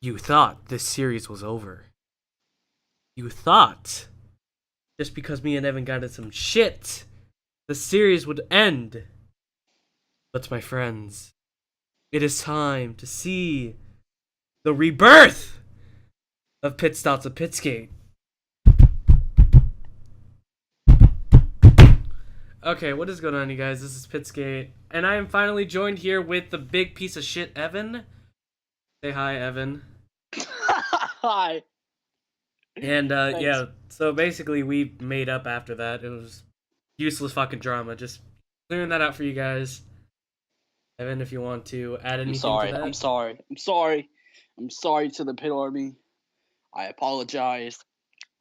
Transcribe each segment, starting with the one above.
You thought this series was over. You thought just because me and Evan got in some shit, the series would end. But my friends, it is time to see the rebirth of Pitskate. Okay, what is going on, you guys? This is Pitskate, and I am finally joined here with the big piece of shit, Evan. Say hi, Evan. Hi. And yeah, so basically we made up after that. It was useless fucking drama. Just clearing that out for you guys. Evan, if you want to add anything to that. I'm sorry to the pit army. I apologize.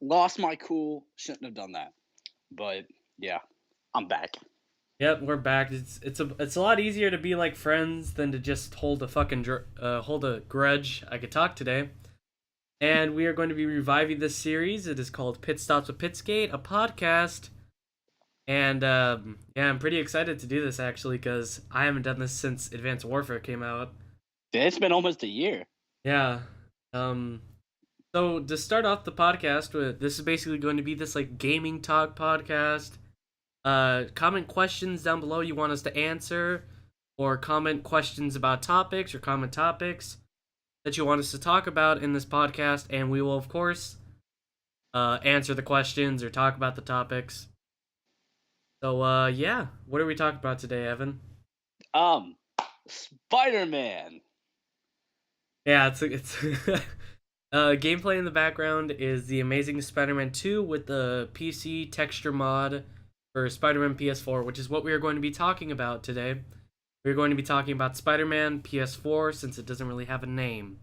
Lost my cool. Shouldn't have done that. But yeah, I'm back. Yep, we're back. It's a lot easier to be like friends than to just hold a fucking hold a grudge. I could talk today. And we are going to be reviving this series. It is called Pit Stops with Pitskate, a podcast. And yeah, I'm pretty excited to do this actually because I haven't done this since Advanced Warfare came out. It's been almost a year. Yeah. So to start off the podcast with, this is basically going to be this like gaming talk podcast. Comment questions down below you want us to answer, or comment questions about topics or comment topics that you want us to talk about in this podcast, and we will of course answer the questions or talk about the topics. So yeah, what are we talking about today, Evan? Spider-Man. Yeah, it's gameplay in the background is the Amazing Spider-Man 2 with the PC texture mod for Spider-Man PS4, which is what we are going to be talking about today. We're going to be talking about Spider-Man PS4 since it doesn't really have a name.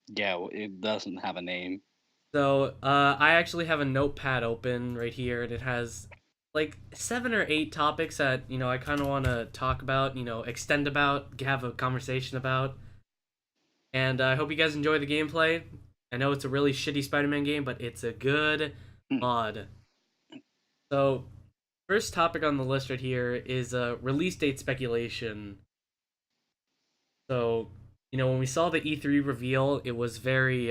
Yeah, it doesn't have a name. So I actually have a notepad open right here, and it has like 7 or 8 topics that I kind of want to talk about, extend about, have a conversation about. And I hope you guys enjoy the gameplay. I know it's a really shitty Spider-Man game, but it's a good mod. So, first topic on the list right here is release date speculation. So, when we saw the E3 reveal, it was very,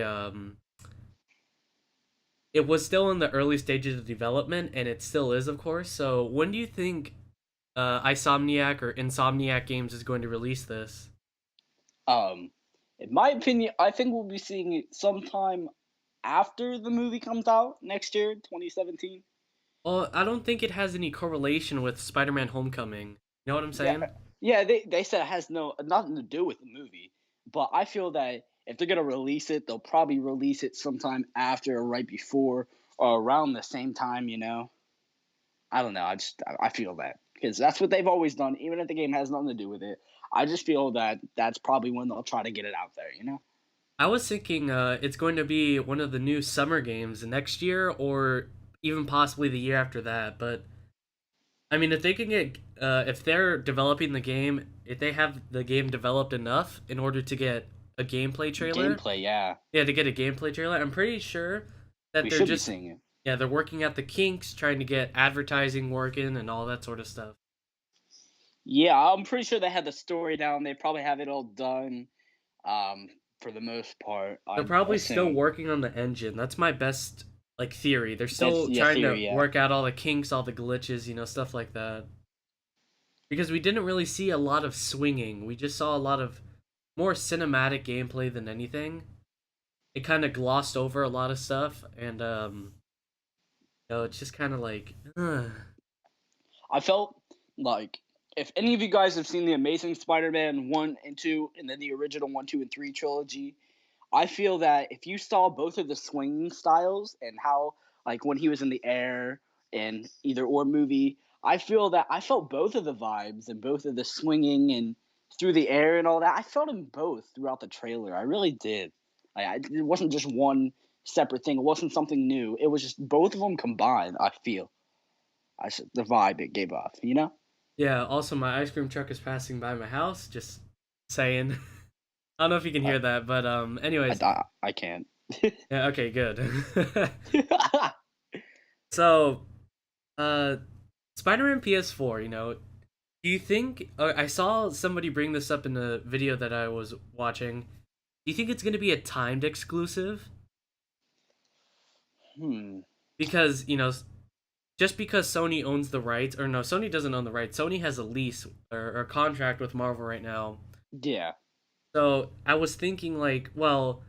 it was still in the early stages of development, and it still is, of course. So, when do you think Insomniac or Insomniac Games is going to release this? In my opinion, I think we'll be seeing it sometime after the movie comes out next year, 2017. Well, I don't think it has any correlation with Spider-Man Homecoming. You know what I'm saying? Yeah, they said it has nothing to do with the movie, but I feel that if they're gonna release it, they'll probably release it sometime after or right before or around the same time. I don't know. I feel that because that's what they've always done, even if the game has nothing to do with it. I just feel that that's probably when they'll try to get it out there. I was thinking it's going to be one of the new summer games next year or even possibly the year after that. But I mean, if they can get, if they're developing the game, if they have the game developed enough in order to get a gameplay trailer, Gameplay, yeah. Yeah, to get a gameplay trailer, I'm pretty sure that We they're should be just, seeing it. yeah, they're working out the kinks, trying to get advertising working and all that sort of stuff. Yeah, I'm pretty sure they had the story down. They probably have it all done. For the most part, They're probably still working on the engine. That's my best like theory. They're still trying to work out all the kinks, all the glitches, stuff like that. Because we didn't really see a lot of swinging. We just saw a lot of more cinematic gameplay than anything. It kind of glossed over a lot of stuff, and it's just kind of like. I felt like if any of you guys have seen the Amazing Spider-Man 1 and 2 and then the original 1, 2, and 3 trilogy, I feel that if you saw both of the swinging styles and how, like, when he was in the air in either or movie, I feel that I felt both of the vibes and both of the swinging and through the air and all that. I felt them both throughout the trailer. I really did. It wasn't just one separate thing. It wasn't something new. It was just both of them combined, I feel. The vibe it gave off. Yeah, also my ice cream truck is passing by my house, just saying. I don't know if you can hear that, but anyways. I can't. Yeah, okay, good. So, Spider-Man PS4, do you think I saw somebody bring this up in a video that I was watching. Do you think it's gonna be a timed exclusive? Hmm. Because just because Sony owns the rights, or no, Sony doesn't own the rights. Sony has a lease or a contract with Marvel right now. Yeah. So I was thinking, like, well,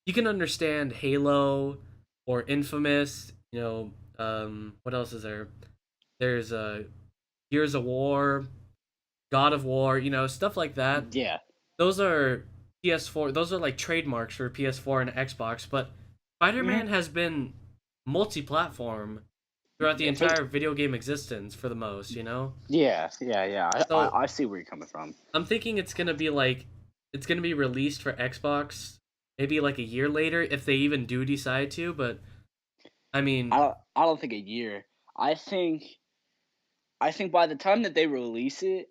you can understand Halo or Infamous. What else is there? There's Gears of War, God of War. Stuff like that. Yeah. Those are PS4. Those are like trademarks for PS4 and Xbox. But Hmm. Spider-Man has been multi-platform throughout the entire video game existence for the most. Yeah. Yeah. Yeah. So I see where you're coming from. I'm thinking it's gonna be released for Xbox maybe like a year later if they even do decide to. But I mean, I don't think a year. I think I think by the time that they release it,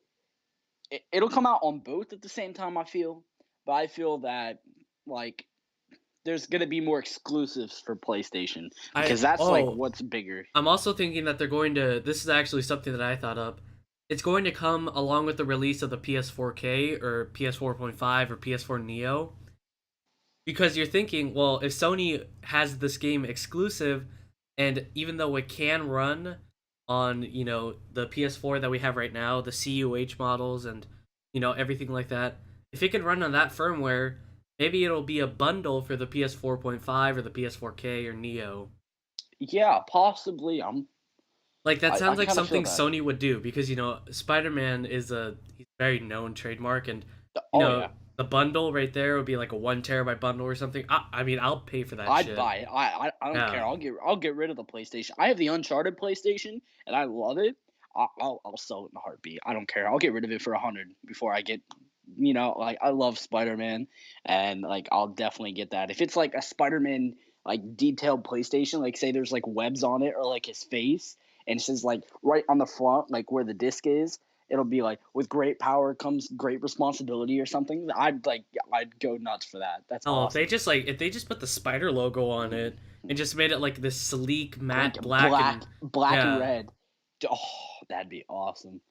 it'll come out on both at the same time. I feel, but I feel that like there's gonna be more exclusives for PlayStation I because that's like oh what's bigger. I'm also thinking that they're going to. This is actually something that I thought up. It's going to come along with the release of the PS4K or PS4.5 or PS4 Neo. Because you're thinking, well, if Sony has this game exclusive, and even though it can run on, the PS4 that we have right now, the CUH models and, everything like that, if it can run on that firmware, maybe it'll be a bundle for the PS4.5 or the PS4K or Neo. Yeah, possibly. Like that I sounds like kind of feel something that. Sony would do because Spider-Man is he's a very known trademark, and you Oh know yeah, the bundle right there would be like a 1 terabyte bundle or something. I mean, I'll pay for that I'd shit. buy it. I don't care. Yeah. I'll get rid of the PlayStation. I have the Uncharted PlayStation and I love it. I'll sell it in a heartbeat. I don't care. I'll get rid of it for 100 before I get. Like I love Spider Man, and like I'll definitely get that. If it's like a Spider Man like detailed PlayStation, like say there's like webs on it or like his face, and it says like right on the front, like where the disc is, it'll be like with great power comes great responsibility or something. I'd go nuts for that. That's Oh, if they awesome. just if they just put the spider logo on it and just made it like this sleek Like matte black and black and yeah, red. Oh, that'd be awesome.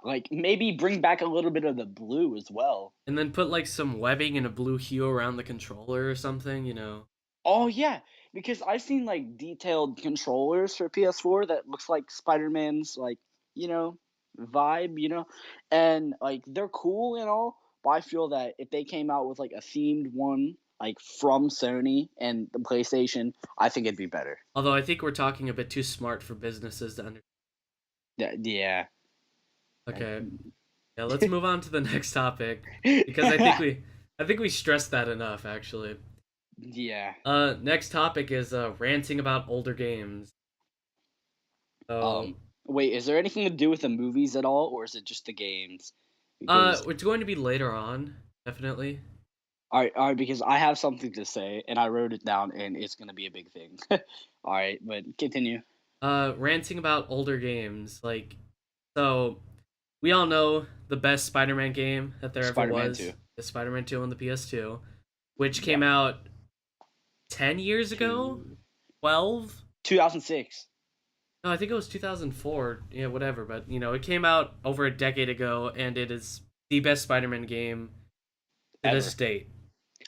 Like maybe bring back a little bit of the blue as well. and then put like some webbing and a blue hue around the controller or something. Oh yeah, because I've seen like detailed controllers for PS4 that looks like Spider-Man's like, you know, vibe, and like they're cool and all, but I feel that if they came out with like a themed one like from Sony and the PlayStation, I think it'd be better. Although I think we're talking a bit too smart for businesses to understand. Yeah. Okay. Yeah, let's move on to the next topic because I think we stressed that enough actually. Yeah. Next topic is ranting about older games. So, Um, Wait, is there anything to do with the movies at all, or is it just the games? Because it's going to be later on, definitely. all right, because I have something to say and I wrote it down, and it's gonna be a big thing. All right, but continue. Ranting about older games. So we all know the best Spider-Man game that there ever Spider-Man Two. was is Spider-Man 2 on the PS2, which Yeah, came out 10 years ago, two 12. 2006. No, I think it was 2004. Yeah, whatever. But it came out over a decade ago, and it is the best Spider-Man game to this Ever. date.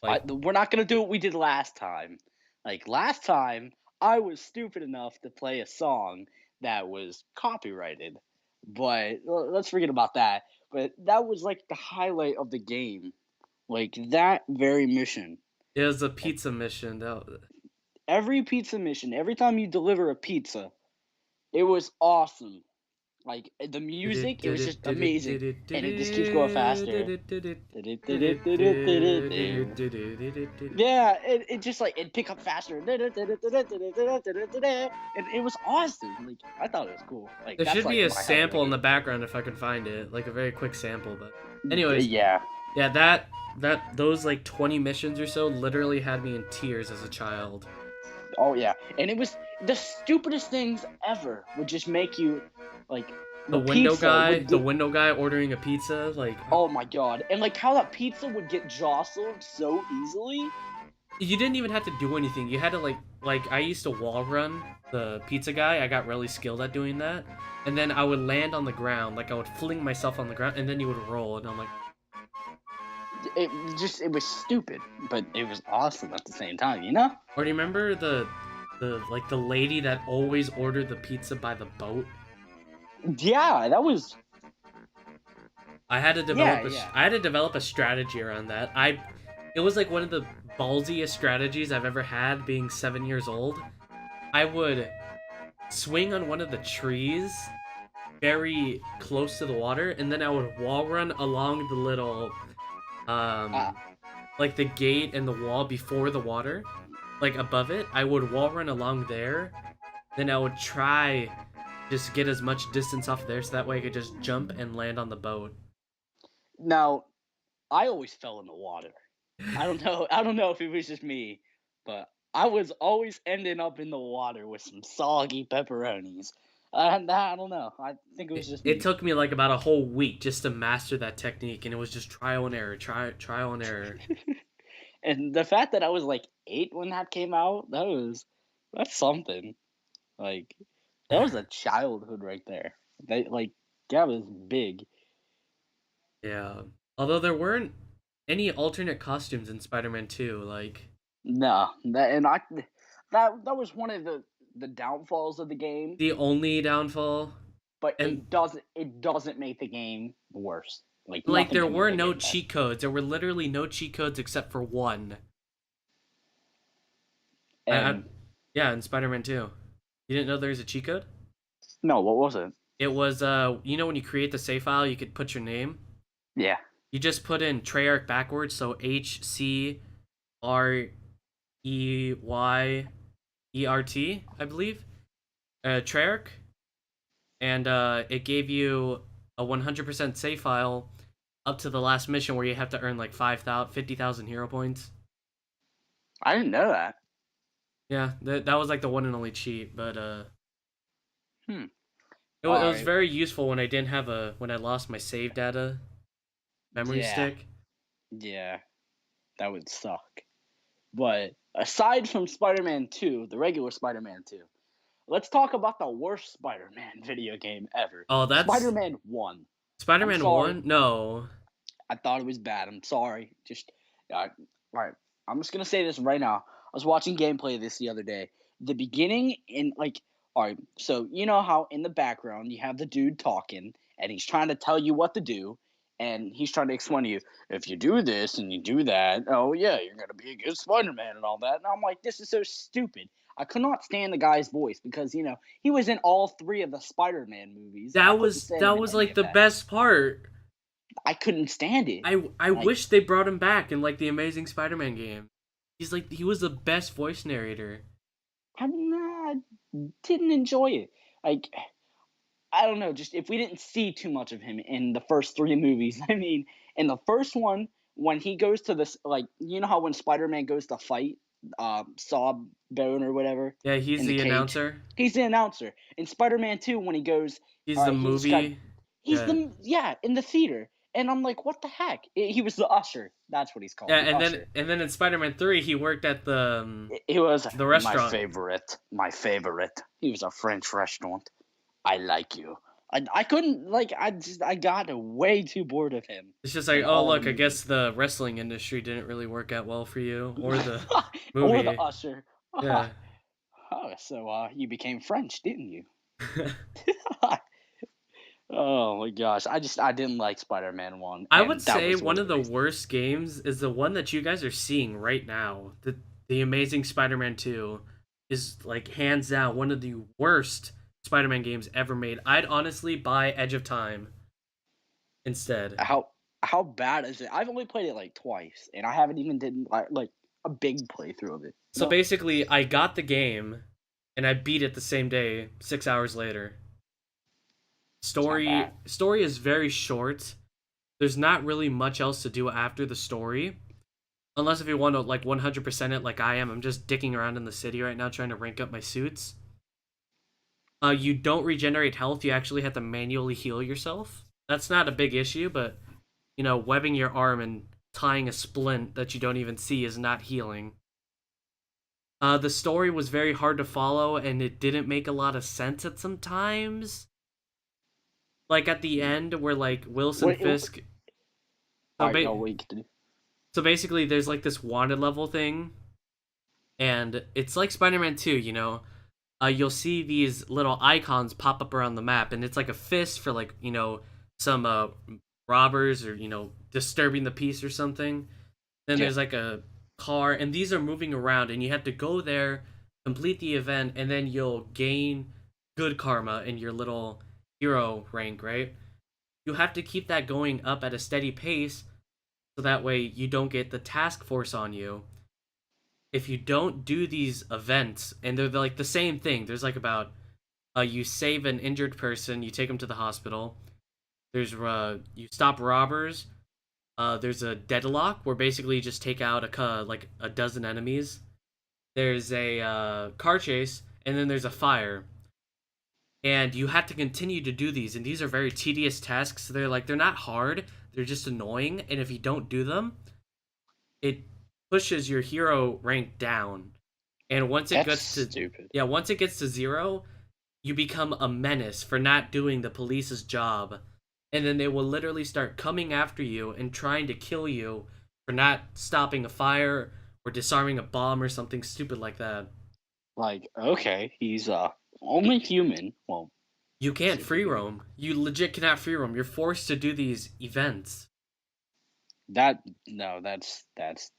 Like, We're not gonna do what we did last time. Like last time, I was stupid enough to play a song that was copyrighted, but let's forget about that. But that was like the highlight of the game, like that very mission. it was a Like pizza mission. every pizza mission, every time you deliver a pizza, it was awesome. Like the music, it was just amazing, and it just keeps going faster. Yeah, it just like it pick up faster, and it was awesome. Like I thought it was cool. Like There that's should like be a my highlight of the sample in the game. background if I can find it, like a very quick sample. But, anyways, Yeah. yeah, those like 20 missions or so literally had me in tears as a child. Oh yeah, and it was the stupidest things ever. Would just make you like The the window pizza guy, would the get. window guy ordering a pizza, like Oh my god, and like how that pizza would get jostled so easily. you didn't even have to do anything. You had to like I used to wall run the pizza guy. I got really skilled at doing that. And then I would land on the ground, like I would fling myself on the ground and then he would roll and I'm like it was stupid, but it was awesome at the same time, you know? Or do you remember the lady that always ordered the pizza by the boat? Yeah, that was. I had to Yeah, develop yeah. I had to develop a strategy around that. It was like one of the ballsiest strategies I've ever had being 7 years old. I would swing on one of the trees very close to the water, and then I would wall run along the little Uh, like the gate and the wall before the water, like above it. I would wall run along there, then I would try just get as much distance off there so that way I could just jump and land on the boat. Now, I always fell in the water. I don't know. I don't know if it was just me, but I was always ending up in the water with some soggy pepperonis. I don't know. I think it was just It me. took me like about a whole week just to master that technique, and it was just trial and error, trial and error. And the fact that I was like 8 when that came out, that's something. Like that was a childhood right there. That was big. Yeah. Although there weren't any alternate costumes in Spider-Man 2, like No, that was one of the downfalls of the game, the only downfall. but And it doesn't make the game worse. Like like nothing there can make were the no game better. cheat codes. There were literally no cheat codes except for one. I And yeah, in Spider-Man 2. You didn't know there's a cheat code? no, what was it? It was you know when you create the save file, you could put your name. Yeah. You just put in Treyarch backwards, so HCREYERT, I believe. Treyarch, and it gave you a 100% save file up to the last mission where you have to earn like 50,000 hero points. I didn't know that. Yeah, that was like the one and only cheat, but Hmm. it All was right. very useful when when I lost my save data memory Yeah. stick. Yeah. That would suck. But aside from Spider-Man 2, the regular Spider-Man 2, let's talk about the worst Spider-Man video game ever. Oh, that's Spider-Man 1. I'm Spider-Man sorry. 1? No. I thought it was bad. I'm sorry. All right. I'm just gonna say this right now. I was watching gameplay of this the other day. The beginning in all right. So you know how in the background you have the dude talking, and he's trying to tell you what to do, and he's trying to explain to you if you do this and you do that. Oh yeah, you're gonna be a good Spider-Man and all that. And I'm like, this is so stupid. I could not stand the guy's voice because he was in all 3 of the Spider-Man movies, and I couldn't stand him That in was any like of the that. best part. I couldn't stand it. I Like wish they brought him back in like the Amazing Spider-Man game. He was the best voice narrator. I didn't enjoy it. Like I don't know, just if we didn't see too much of him in the first 3 movies. I mean, in the first one, when he goes to this, you know how when Spider-Man goes to fight Sawbone or whatever Yeah, he's in the the cage, announcer. he's the announcer. In Spider-Man 2, when he goes, He's the he's got movie. he's Yeah. the yeah in the theater, and I'm like, what the heck? He was the usher. That's what he's called, Yeah, the usher. and then in Spider-Man 3 he worked at He was the my restaurant. favorite. My favorite. He was a French restaurant. I like you. I couldn't I got way too bored of him It's just like, in oh all the look, I movies. guess the wrestling industry didn't really work out well for you or the Or the movie. usher. Yeah. Oh, so you became French, didn't you? Oh my gosh, I didn't like Spider-Man 1, I would and that say was one one of of the the reasons. worst games is the one that you guys are seeing right now. The Amazing Spider-Man 2 is like hands down one of the worst Spider-Man games ever made. I'd honestly buy Edge of Time instead. How bad is it? I've only played it like twice, and I haven't even did like a big playthrough of it. So basically, I got the game and I beat it the same day, 6 hours later. It's not bad. Story is very short. There's not really much else to do after the story. Unless if you want to like 100% it like I am. I'm just dicking around in the city right now trying to rank up my suits. You don't regenerate health. You actually have to manually heal yourself. That's not a big issue, but webbing your arm and tying a splint that you don't even see is not healing. The story was very hard to follow, and it didn't make a lot of sense at some times. Like at the end, where like Wilson Wait, Fisk. So all right, no, what you get to do? So basically, there's like this wanted level thing, and it's like Spider-Man 2. You'll see these little icons pop up around the map, and it's like a fist for like some robbers or disturbing the peace or something. Then Yeah. there's like a car, and these are moving around, and you have to go there, complete the event, and then you'll gain good karma in your little hero rank, right? You have to keep that going up at a steady pace, so that way you don't get the task force on you. If you don't do these events, and they're like the same thing, there's like about you save an injured person, you take them to the hospital. There's you stop robbers. There's a deadlock where basically you just take out like a dozen enemies. There's a car chase, and then there's a fire. And you have to continue to do these, and these are very tedious tasks. They're not hard, they're just annoying, and if you don't do them, it pushes your hero rank down. And That's stupid. once it gets to 0, you become a menace for not doing the police's job. And then they will literally start coming after you and trying to kill you for not stopping a fire or disarming a bomb or something stupid like that. Like, okay, he's only human. Well, You can't free roam. You legit cannot free roam. You're forced to do these events. that's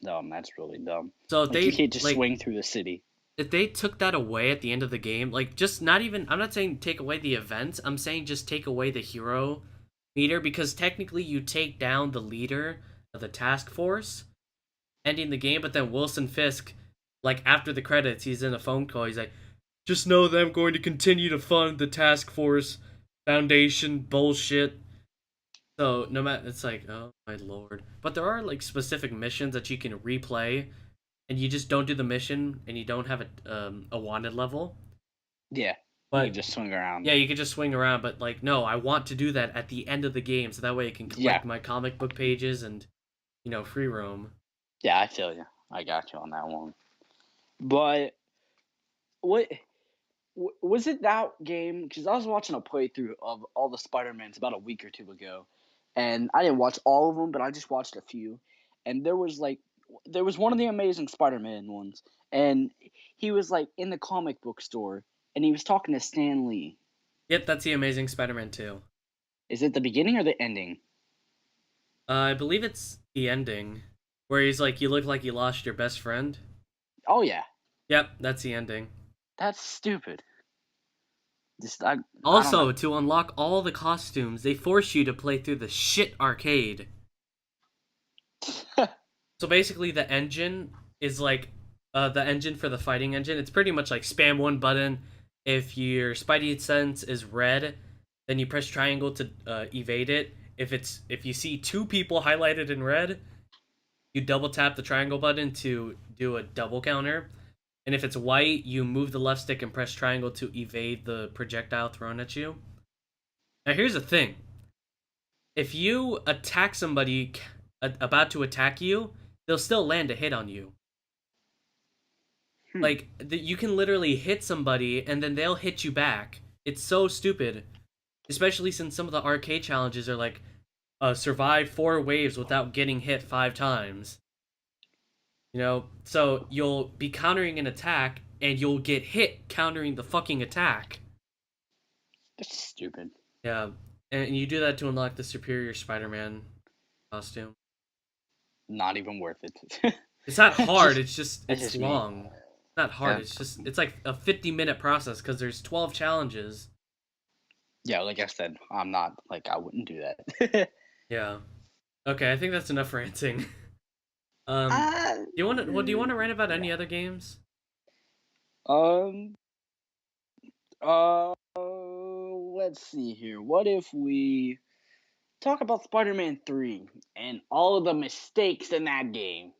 dumb. That's really dumb. So Like, you can't just swing through the city. if they took that away at the end of the game, like just not even I'm not saying take away the events, I'm saying just take away the hero meter, because technically you take down the leader of the task force, ending the game, but then Wilson Fisk, like after the credits, he's in a phone call, he's like, just know that I'm going to continue to fund the task force foundation bullshit. So no matter, it's like, oh my lord. But there are like specific missions that you can replay, and you just don't do the mission, and you don't have a wanted level. Yeah, But you can just swing around. yeah, you can just swing around. But like, no, I want to do that at the end of the game, so that way I can collect my comic book pages and free roam. Yeah, I feel you. I got you on that one. But what was it that game? Because I was watching a playthrough of all the Spider-Mans about a week or two ago, and I didn't watch all of them, but I just watched a few. And there was one of the Amazing Spider-Man ones, and he was like in the comic book store, and he was talking to Stan Lee. Yep, that's the Amazing Spider-Man 2. Is it the beginning or the ending? I believe it's the ending, where he's like, "You look like you lost your best friend." Oh yeah, Yep, that's the ending. that's stupid. I Also, to unlock all the costumes, they force you to play through the shit arcade. So basically, the engine is like the engine for the fighting engine. It's pretty much like spam one button. If your Spidey sense is red, then you press triangle to evade it. If you see two people highlighted in red, you double tap the triangle button to do a double counter. And if it's white, you move the left stick and press triangle to evade the projectile thrown at you. Now here's the thing. If you attack somebody about to attack you, they'll still land a hit on you. Like, you can literally hit somebody and then they'll hit you back. It's so stupid. Especially since some of the arcade challenges are like, survive 4 waves without getting hit 5 times. So you'll be countering an attack, and you'll get hit countering the fucking attack. That's stupid. Yeah, and you do that to unlock the Superior Spider-Man costume. Not even worth it. It's not hard, it's long. Me. It's not hard, it's like a 50-minute process, because there's 12 challenges. Yeah, like I said, I'm not, I wouldn't do that. Yeah. Okay, I think that's enough ranting. Do you want to rant about any other games? Let's see here. What if we talk about Spider-Man 3 and all of the mistakes in that game?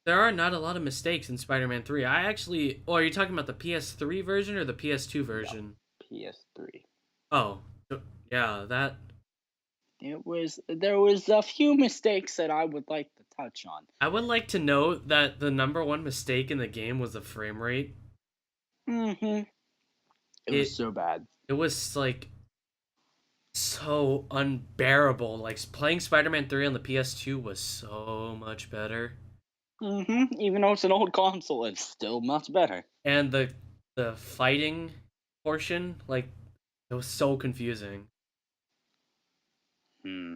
There are not a lot of mistakes in Spider-Man 3. are you talking about the PS3 version or the PS2 version? No, PS3. Oh, yeah, that... There was a few mistakes that I would like to touch on. I would like to note that the number one mistake in the game was the frame rate. Mm-hmm. It was so bad. It was, like, so unbearable. Like, playing Spider-Man 3 on the PS2 was so much better. Even though it's an old console, it's still much better. And the fighting portion, like, it was so confusing. Hmm.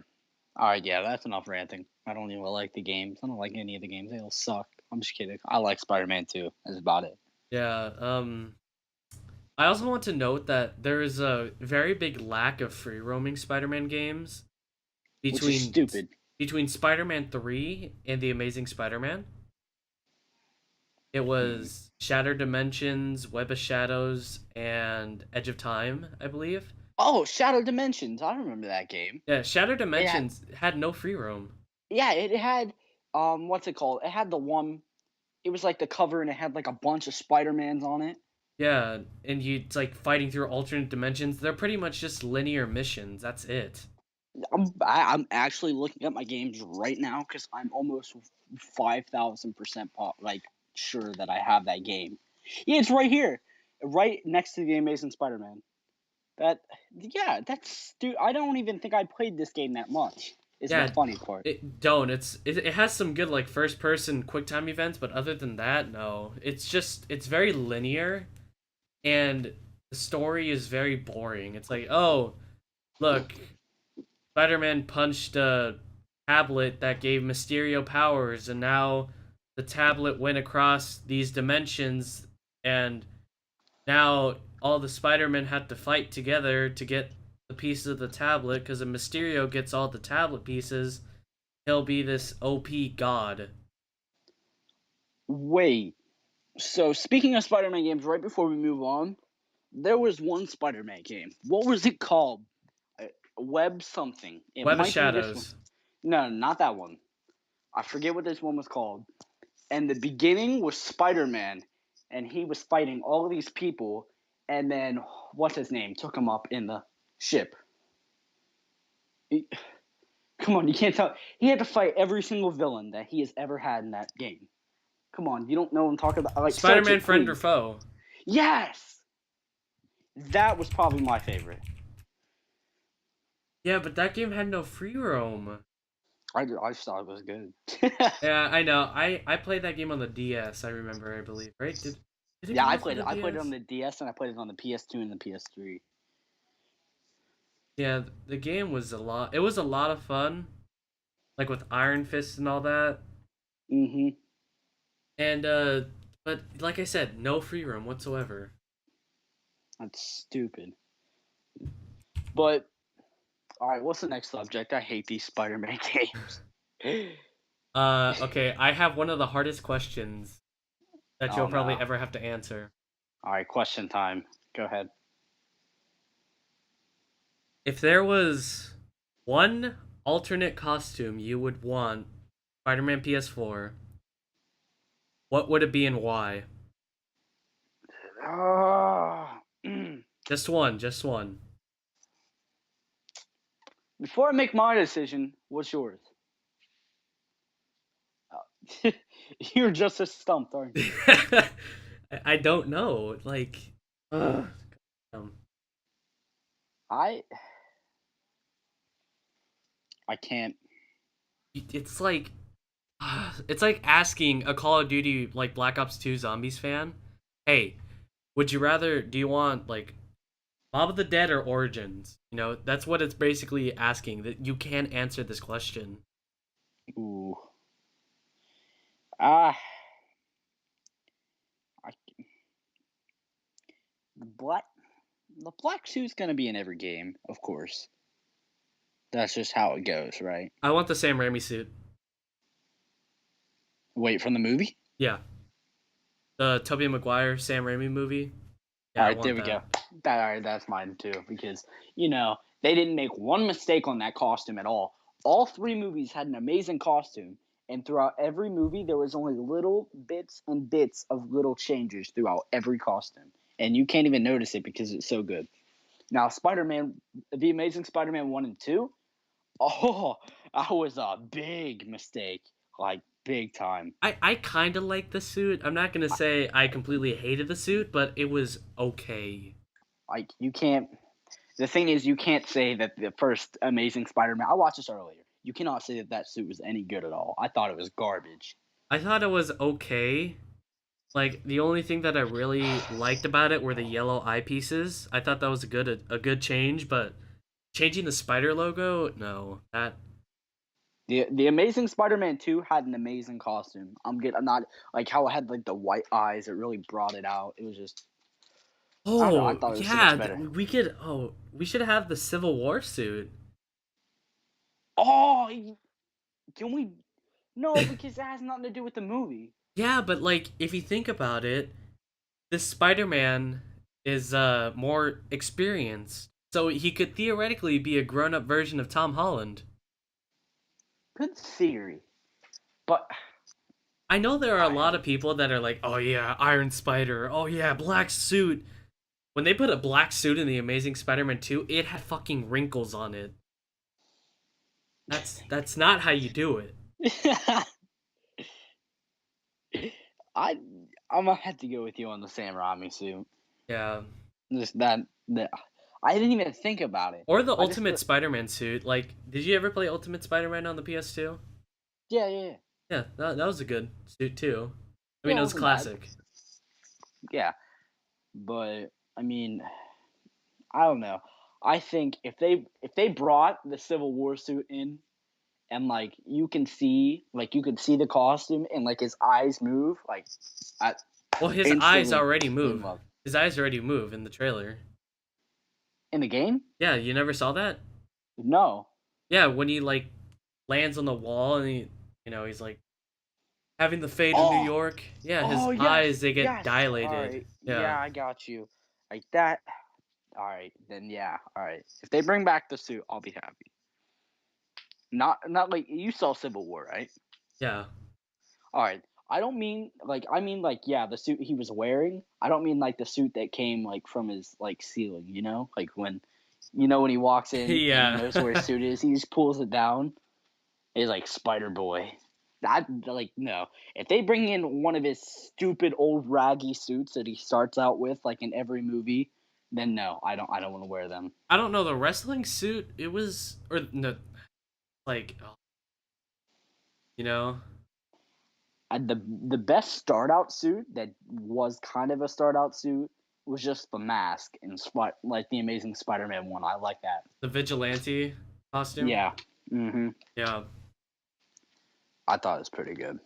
All right, yeah, that's enough ranting. I don't even like the games. I don't like any of the games. They all suck. I'm just kidding. I like Spider-Man 2. That's about it. Yeah. I also want to note that there is a very big lack of free roaming Spider-Man games Which is between stupid. Spider-Man 3 and The Amazing Spider-Man. It Hmm. was Shattered Dimensions, Web of Shadows, and Edge of Time, I believe. Oh, Shadow Dimensions. I remember that game. Yeah, Shattered It had, Dimensions had no free roam. yeah, it had, what's it called? It had the one. It was like the cover, and it had like a bunch of Spider-Mans on it. Yeah, and it's like fighting through alternate dimensions. They're pretty much just linear missions. That's it. I'm actually looking at my games right now because I'm almost 5,000% like sure that I have that game. Yeah, it's right here, right next to the Amazing Spider-Man. That yeah, that's dude. I don't even think I played this game that much. Is the Yeah, funny part. it don't. It has some good like first person quick time events, but other than that, no. It's very linear and the story is very boring. It's like, oh, look, Spider-Man punched a tablet that gave Mysterio powers, and now the tablet went across these dimensions, and now all the Spider-Men had to fight together to get the pieces of the tablet, because if Mysterio gets all the tablet pieces, he'll be this OP god. Wait. So speaking of Spider-Man games, right before we move on, there was one Spider-Man game. What was it called? Web something. It Web of might be this one. Shadows. No, not that one. I forget what this one was called. And the beginning was Spider-Man, and he was fighting all of these people, and then what's his name took him up in the ship. He- come on, you can't tell. He had to fight every single villain that he has ever had in that game. Come on, you don't know what I'm talking about. Like, search Spider-Man it, friend or please. foe? Yes, that was probably my favorite. Yeah, but that game had no free roam. I just thought it was good. Yeah, I know. I played that game on the DS. I remember. I believe. Right? Did it Yeah, come I out for played it. the I played it on DS? the DS and I played it on the PS2 and the PS3. Yeah, the game was a lot. It was a lot of fun, like with Iron Fist and all that. Mm-hmm. And but like I said, no free roam whatsoever. That's stupid. But all right, what's the next subject? I hate these Spider-Man games. Okay, I have one of the hardest questions that Oh you'll no. probably ever have to answer. All right, question time. Go ahead. If there was one alternate costume you would want Spider-Man PS4, what would it be and why? Just one, just one. Before I make my decision, what's yours? You're just as stumped, aren't you? I don't know. Like, ugh. Um, I I can't. it's like it's like asking a Call of Duty like Black Ops 2 Zombies fan, "Hey, would you rather do you want like Mob of the Dead or Origins?" You know, that's what it's basically asking. That you can't answer this question. Ooh. Ah. I, the black the black suit's gonna be in every game, of course. That's just how it goes, right? I want the Sam Raimi suit. Wait, from the movie? Yeah, the Tobey Maguire Sam Raimi movie. All Yeah, I right, there want we go. that. All right, that's mine too. Because they didn't make one mistake on that costume at all. All three movies had an amazing costume, and throughout every movie, there was only little bits and bits of little changes throughout every costume, and you can't even notice it because it's so good. Now, Spider-Man, the Amazing Spider-Man 1 and 2, oh, that was a big mistake, like big time. I kind of like the suit. I'm not gonna say I completely hated the suit, but it was okay. Like you can't. The thing is, you can't say that the first Amazing Spider-Man. I watched this earlier. You cannot say that that suit was any good at all. I thought it was garbage. I thought it was okay. Like the only thing that I really liked about it were the yellow eyepieces. I thought that was a good change, but changing the spider logo, no. That The Amazing Spider-Man 2 had an amazing costume. I'm not like how it had like the white eyes. It really brought it out. It was just I don't know. I Oh, thought it was so yeah, much better. we should have the Civil War suit. Oh, can we? No, because that has nothing to do with the movie. Yeah, but like if you think about it, this Spider-Man is more experienced. So he could theoretically be a grown-up version of Tom Holland. Good theory, but I know there are a I lot of people that are like, "Oh yeah, Iron Spider. Oh yeah, black suit." When they put a black suit in the Amazing Spider-Man 2, it had fucking wrinkles on it. That's not how you do it. I I'm gonna have to go with you on the Sam Raimi suit. Yeah. Just that I didn't even think about it. Or the I just Ultimate Spider-Man suit. Like, did you ever play Ultimate Spider-Man on the PS2? yeah, yeah, yeah. Yeah, that was a good suit too. I Yeah, mean, it it was wasn't bad. classic. Yeah, but I mean, I don't know. I think if they brought the Civil War suit in and like you can see the costume and like his eyes move, like I Well, his eyes instantly already in move. love. His eyes already move in the trailer. In the game? Yeah, you never saw that? No. Yeah, when he like lands on the wall and he's like having the fate of New Oh, York. Yeah, his oh yes, eyes they get yes. All dilated. right. Yeah. Yeah, I got you. Like that. All right, then yeah. All right. If they bring back the suit, I'll be happy. Not like you saw Civil War, right? Yeah. All right. I mean like yeah, the suit he was wearing. I don't mean like the suit that came like from his like ceiling, Like when he walks in and he Yeah. knows where his suit is, he just pulls it down. He's like Spider Boy. That like no. If they bring in one of his stupid old raggy suits that he starts out with like in every movie, then no, I don't want to wear them. I don't know the wrestling suit. It was or no like you know. The best start out suit that was kind of a start out suit was just the mask in like the Amazing Spider-Man one. I like that. The vigilante costume. Yeah. Yeah. I thought it was pretty good.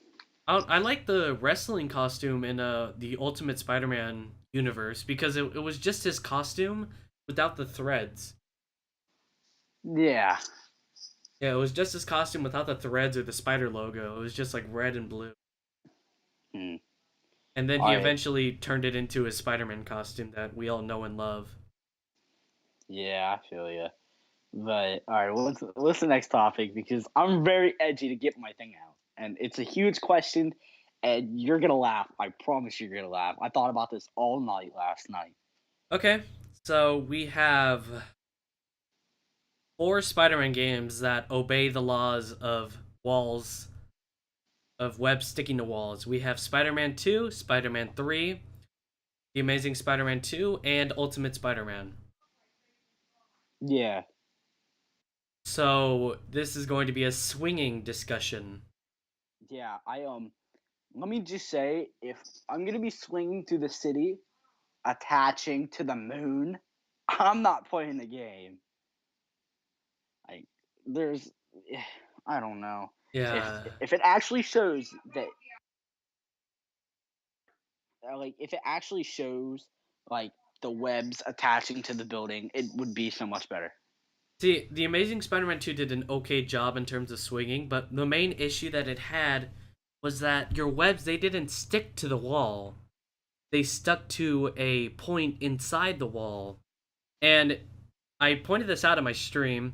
I like the wrestling costume in the Ultimate Spider-Man universe because it was just his costume without the threads. Yeah. Yeah, it was just his costume without the threads or the spider logo. It was just like red and blue. Hmm. And then All he right. eventually turned it into his Spider-Man costume that we all know and love. Yeah, I feel you. But all right, what's the next topic? Because I'm very edgy to get my thing out, and it's a huge question, and you're gonna laugh. I promise you're gonna laugh. I thought about this all night last night. Okay, so we have four Spider-Man games that obey the laws of walls, of webs sticking to walls. We have Spider-Man 2, Spider-Man 3, The Amazing Spider-Man 2, and Ultimate Spider-Man. Yeah, So this is going to be a swinging discussion. yeah. Let me just say, if I'm gonna be swinging through the city, attaching to the moon, I'm not playing the game. Like, there's, I don't know. If Yeah. if it actually shows that like if it actually shows like the webs attaching to the building, it would be so much better. See, The Amazing Spider-Man 2 did an okay job in terms of swinging, but the main issue that it had was that your webs they didn't stick to the wall. They stuck to a point inside the wall. And I pointed this out in my stream,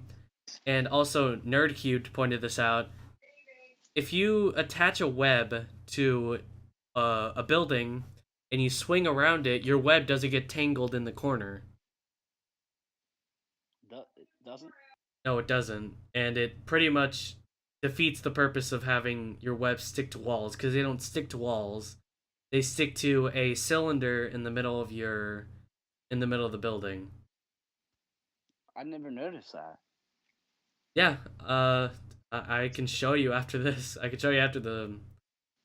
and also NerdCubed pointed this out. If you attach a web to a building and you swing around it, your web doesn't get tangled in the corner. It doesn't. No, it doesn't. And it pretty much defeats the purpose of having your web stick to walls because they don't stick to walls. They stick to a cylinder in the middle of the building. I never noticed that. Yeah, I can show you after this. I can show you after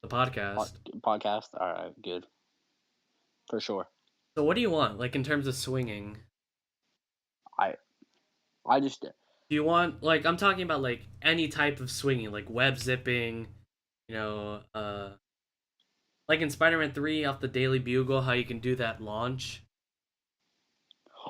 the podcast. Podcast. All right, good for sure. So what do you want, like in terms of swinging? I I just Do you want like I'm talking about like any type of swinging, like web zipping, like in Spider-Man 3 off the Daily Bugle, how you can do that launch.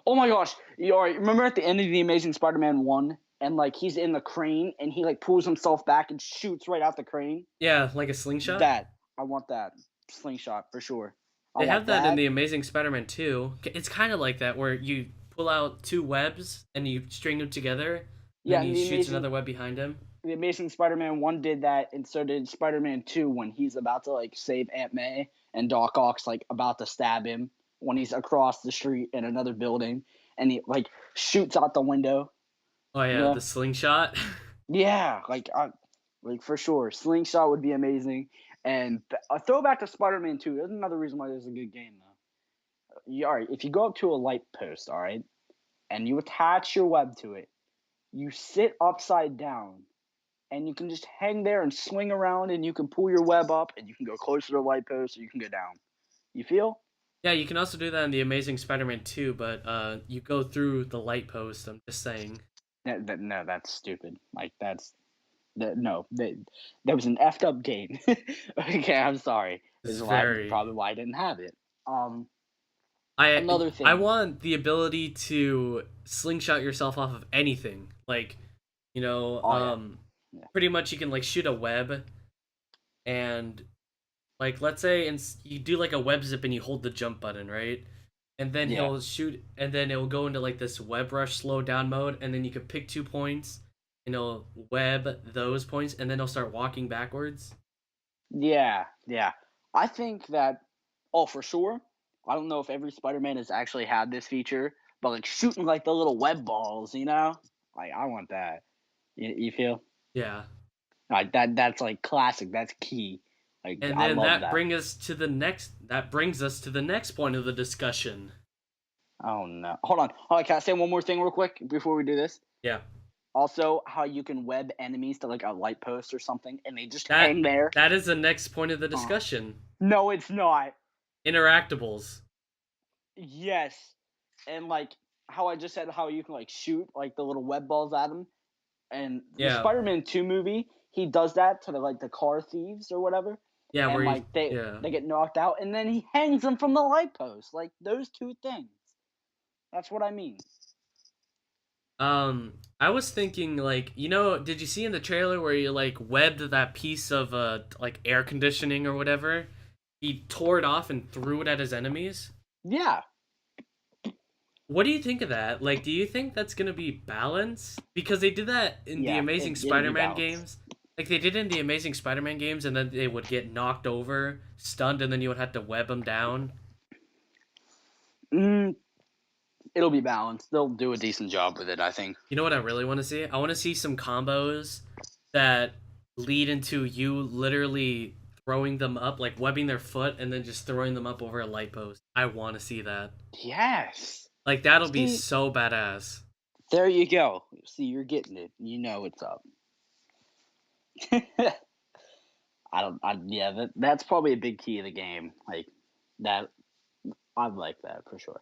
Oh my gosh! You all right? Remember at the end of the Amazing Spider-Man 1, and like he's in the crane, and he like pulls himself back and shoots right out the crane. Yeah, like a slingshot. That I want that slingshot for sure. I They have want that in that. the Amazing Spider-Man 2. It's kind of like that where you pull out two webs and you string them together, and Yeah, then and he shoots another web behind him. the Amazing Spider-Man 1 did that, and so did Spider-Man 2 when he's about to like save Aunt May, and Doc Ock's like about to stab him when he's across the street in another building, and he like shoots out the window. Oh You yeah, know? the slingshot. Yeah, like for sure, Slingshot would be amazing. And a throwback to Spider-Man 2. There's another reason why this is a good game though. All right, if you go up to a light post, all right, and you attach your web to it, you sit upside down, and you can just hang there and swing around, and you can pull your web up, and you can go closer to the light post, or you can go down. You feel? Yeah, you can also do that in the Amazing Spider-Man 2, but you go through the light post. I'm just saying. No, that's stupid. Like that's no, that was an effed up game. Okay, I'm sorry. This It's is why very. probably why I didn't have it. I Another I thing. want the ability to slingshot yourself off of anything. Like, Oh yeah, yeah, pretty much you can like shoot a web and like let's say you do like a web zip and you hold the jump button, right? And then yeah, he'll shoot and then it will go into like this web rush slow down mode and then you can pick 2 points and he'll web those points and then he'll start walking backwards. yeah, yeah. I think that. Oh, for sure. I don't know if every Spider-Man has actually had this feature, but like shooting like the little web balls, like I want that. You feel Yeah. like that? That's like classic. That's key. Like And I then love that. that brings us to the next point of the discussion. Oh no! Hold on. Can I say one more thing real quick before we do this? Yeah. Also, how you can web enemies to like a light post or something, and they just That hang there. that is the next point of the Uh, discussion. no, it's not. Interactables. Yes, and like how I just said, how you can like shoot like the little web balls at them, and the Yeah. Spider-Man 2 movie, he does that to the car thieves or whatever, Yeah, and where you like they yeah. they get knocked out, and then he hangs them from the light post. Like those two things. That's what I mean. I was thinking like, did you see in the trailer where you like webbed that piece of like air conditioning or whatever? He tore it off and threw it at his enemies. Yeah, What do you think of that? Like, do you think that's gonna be balanced? Because they did that in the yeah, Amazing it'll be Spider-Man balanced. games. Like they did in the Amazing Spider-Man games, and then they would get knocked over, stunned, and then you would have to web them down. Mm, it'll be balanced. They'll do a decent job with it, I think. You know what I really want to see? I want to see some combos that lead into you literally throwing them up, like webbing their foot and then just throwing them up over a light post. I want to see that. Yes. Like that'll be See, so badass. there you go. See, you're getting it. You know it's up. I don't. Yeah, that's probably a big key of the game. Like that. I like that for sure.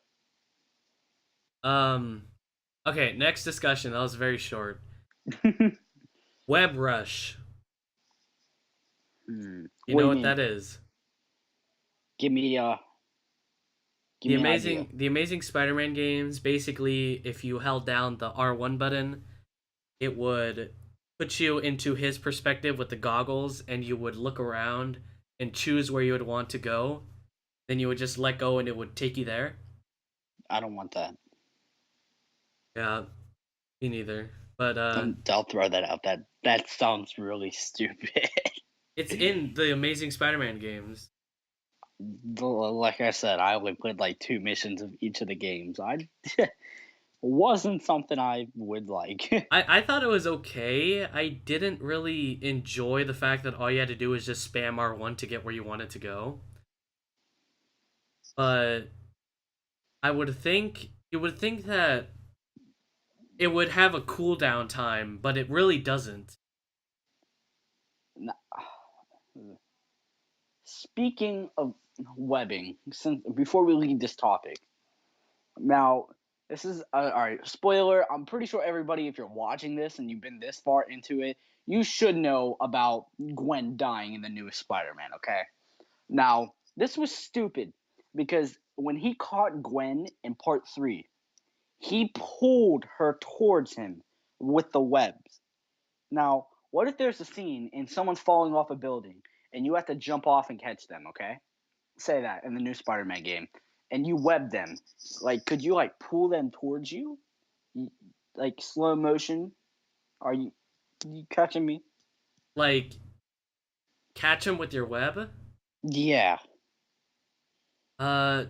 Um okay, next discussion. That was very short. Web rush. You What know do you what mean? that is? Give me give The me an idea. Amazing Spider-Man games, basically if you held down the R1 button, it would put you into his perspective with the goggles and you would look around and choose where you would want to go. Then you would just let go and it would take you there. I don't want that. Yeah, me neither. But I'll throw that out. That sounds really stupid. it's in the Amazing Spider-Man games. Like I said, I only played like 2 missions of each of the games. I wasn't something I would like. I thought it was okay. I didn't really enjoy the fact that all you had to do was just spam R1 to get where you wanted to go. But you would think that it would have a cooldown time, but it really doesn't. speaking of webbing, since before we leave this topic, now this is all right. Spoiler: I'm pretty sure everybody, if you're watching this and you've been this far into it, you should know about Gwen dying in the newest Spider-Man. Okay. Now this was stupid because when he caught Gwen in Part 3, he pulled her towards him with the webs. Now, what if there's a scene and someone's falling off a building and you have to jump off and catch them, okay? Say that in the new Spider-Man game. And you web them. Like, could you, like, pull them towards you? Like, slow motion? Are you catching me? Like, catch them with your web? Yeah. Uh,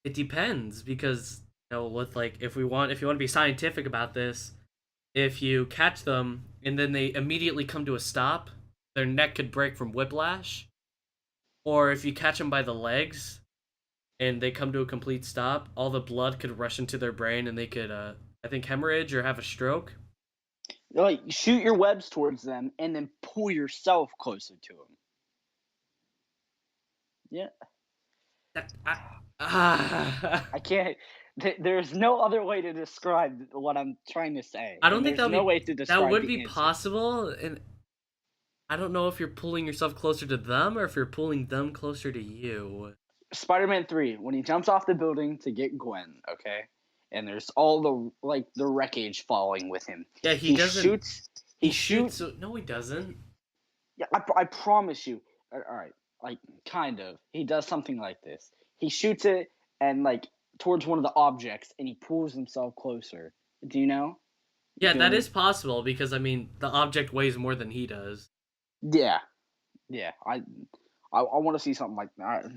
it depends because with like if you want to be scientific about this, if you catch them and then they immediately come to a stop, their neck could break from whiplash. Or if you catch them by the legs and they come to a complete stop, all the blood could rush into their brain and they could, I think, hemorrhage or have a stroke. Like, shoot your webs towards them and then pull yourself closer to them. Yeah. I can't. There's no other way to describe what I'm trying to say. I don't think there's no way to describe that would the be answer. possible, and I don't know if you're pulling yourself closer to them or if you're pulling them closer to you. Spider-Man 3, when he jumps off the building to get Gwen, okay, and there's all the wreckage falling with him. Yeah, he doesn't. Shoots. He shoots. No, he doesn't. Yeah, I promise you. All right, like kind of. He does something like this. He shoots it and like towards one of the objects, and he pulls himself closer. Do you know? Yeah, that is possible because I mean the object weighs more than he does. Yeah. I want to see something like that.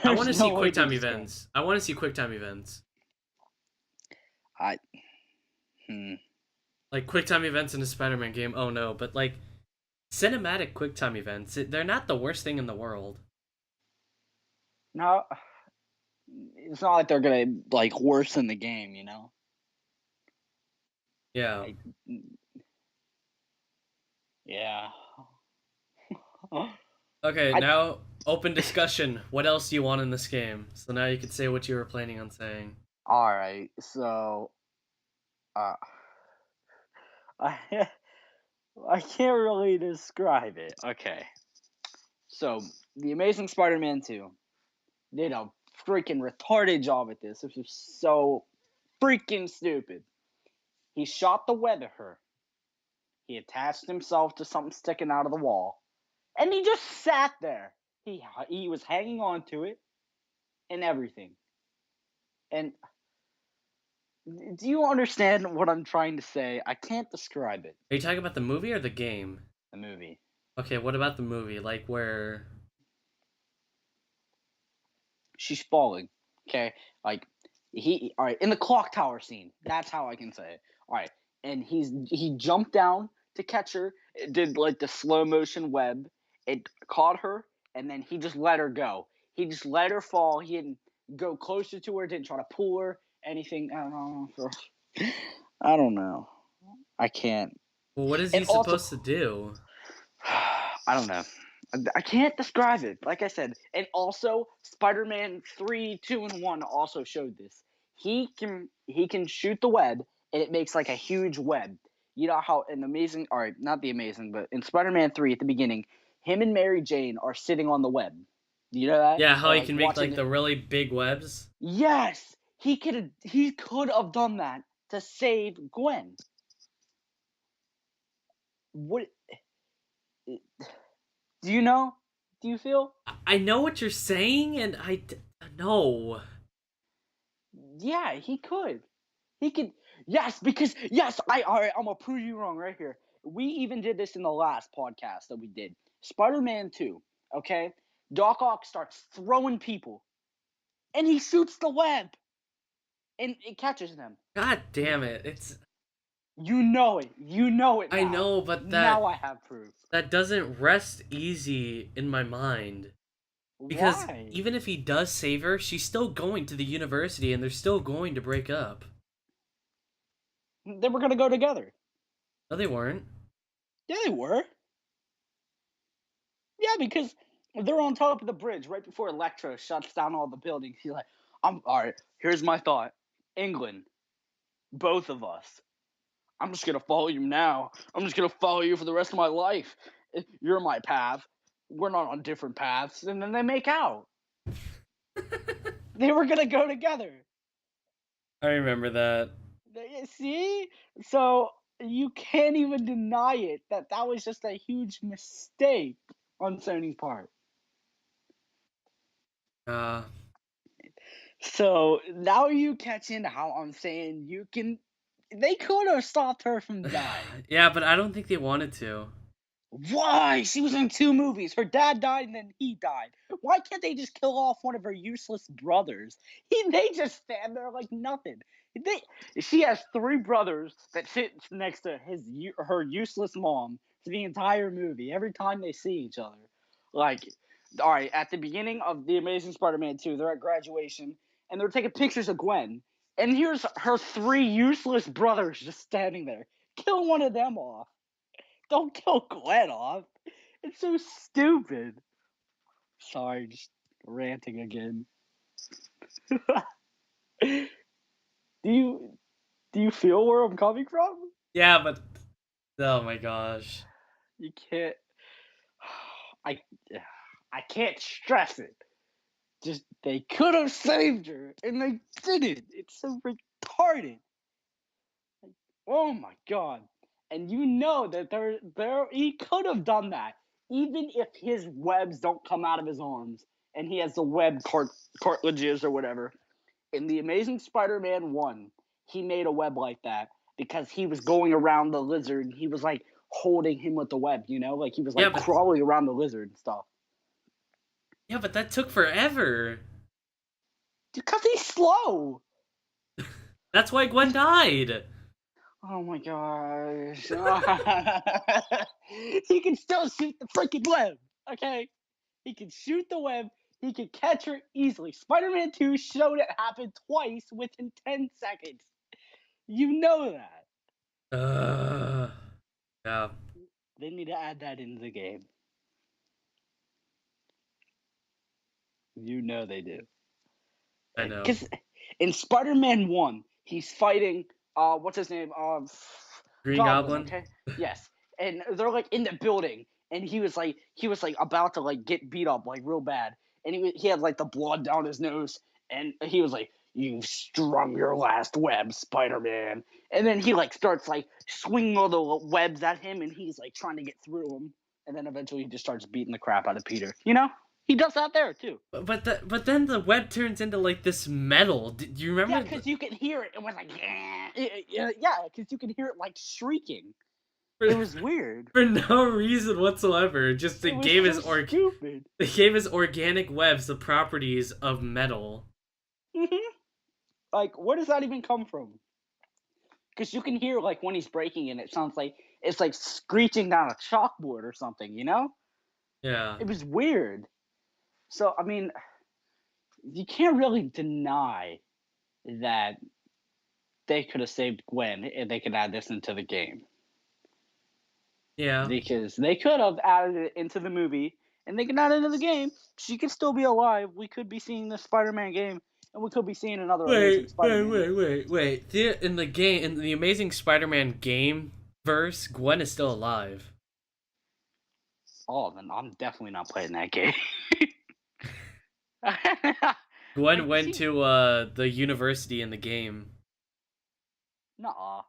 I want to see QuickTime events. I want to see QuickTime events. Like QuickTime events in a Spider-Man game. Oh no, but like cinematic QuickTime events, they're not the worst thing in the world. No, it's not like they're gonna like worsen the game, you know. Yeah. Yeah. Okay, now open discussion. What else do you want in this game? So now you can say what you were planning on saying. All right, so I can't really describe it. Okay, so the Amazing Spider-Man 2 did a freaking retarded job at this. This was so freaking stupid. He shot the web at her. He attached himself to something sticking out of the wall, and he just sat there. He was hanging on to it and everything. And do you understand what I'm trying to say? I can't describe it. Are you talking about the movie or the game? The movie. Okay, what about the movie? Like where she's falling. Okay, like all right, in the clock tower scene. That's how I can say it. All right, and he jumped down to catch her. It did like the slow motion web. It caught her, and then he just let her go. He just let her fall. He didn't go closer to her. Didn't try to pull her. Anything. I don't know. I don't know. I can't. Well, what is he supposed to do? I don't know. I can't describe it. Like I said, and also Spider-Man 3, 2, and 1 also showed this. He can shoot the web, and it makes like a huge web. You know how in Amazing, all right, not the Amazing, but in Spider-Man 3 at the beginning, him and Mary Jane are sitting on the web. You know that? Yeah, how he can make like the really big webs. Yes, he could have done that to save Gwen. What? Do you know? Do you feel? I know what you're saying, and I know. Yeah, he could. He could. Yes, because yes, all right, I'm gonna prove you wrong right here. We even did this in the last podcast that we did. Spider-Man 2. Okay, Doc Ock starts throwing people, and he shoots the web, and it catches them. God damn it! It's. You know it. You know it. Now. I know, but now I have proof. That doesn't rest easy in my mind. Because Why? even if he does save her, she's still going to the university and they're still going to break up. They were going to go together. No, they weren't. Yeah, they were. Yeah, because They're on top of the bridge right before Electro shuts down all the buildings. He's like, "I'm all right. Here's my thought. England, both of us. I'm just gonna follow you now. I'm just gonna follow you for the rest of my life. You're my path. We're not on different paths." And then they make out. They were gonna go together. I remember that. See, so you can't even deny it that that was just a huge mistake on Sony's part. Uh, So now you catch in how I'm saying you can. They could have stopped her from dying. yeah, but I don't think they wanted to. Why? She was in 2 movies. Her dad died and then he died. Why can't they just kill off one of her useless brothers? They just stand there like nothing. They, she has 3 brothers that sit next to her useless mom for the entire movie. Every time they see each other, like, all right, at the beginning of the Amazing Spider-Man 2, they're at graduation and they're taking pictures of Gwen, and here's her 3 useless brothers just standing there. Kill one of them off. Don't kill Gwen off. It's so stupid. Sorry, just ranting again. do you do you feel where I'm coming from? Yeah, but oh my gosh. You can't. I I can't stress it. Just they could have saved her and they didn't. It's so retarded. Oh my god. And you know that there he could have done that. Even if his webs don't come out of his arms and he has the cartilages or whatever. In the Amazing Spider-Man 1, he made a web like that because he was going around the lizard and he was like holding him with the web, you know? Like he was Yeah, like but crawling around the lizard and stuff. yeah, but that took forever. Because he's slow. That's why Gwen died. Oh my gosh. He can still shoot the freaking web. Okay? He can shoot the web. He can catch her easily. Spider-Man 2 showed it happen twice within 10 seconds. You know that. Yeah, They need to add that into the game. You know they do. I know. Because in Spider-Man 1, he's fighting, what's his name? Green Goblin, Goblin. okay? Yes. And they're like in the building, and he was like about to like get beat up like real bad. And he had like the blood down his nose, and he was like, "You've strung your last web, Spider-Man." And then he like starts like swinging all the webs at him, and he's like trying to get through them. And then eventually he just starts beating the crap out of Peter. You know? He does that there too. But then the web turns into like this metal. Do you Yeah, remember? because you could hear it. It was like, yeah, because you could hear it like shrieking. It For, was weird. for no reason whatsoever. Just It was so stupid. they gave his organic webs the properties of metal. Like, where does that even come from? Because you can hear like when he's breaking it, it sounds like it's like screeching down a chalkboard or something. You know, Yeah. it was weird. So I mean, you can't really deny that they could have saved Gwen and they could add this into the game. Yeah. Because they could have added it into the movie and they can add it into the game. She could still be alive. We could be seeing this Spider-Man game, and we could be seeing another Amazing Spider-Man. Wait. In the game, in the Amazing Spider-Man game verse, Gwen is still alive. Oh, then I'm definitely not playing that game. Gwen Like went she, to the university in the game. nah.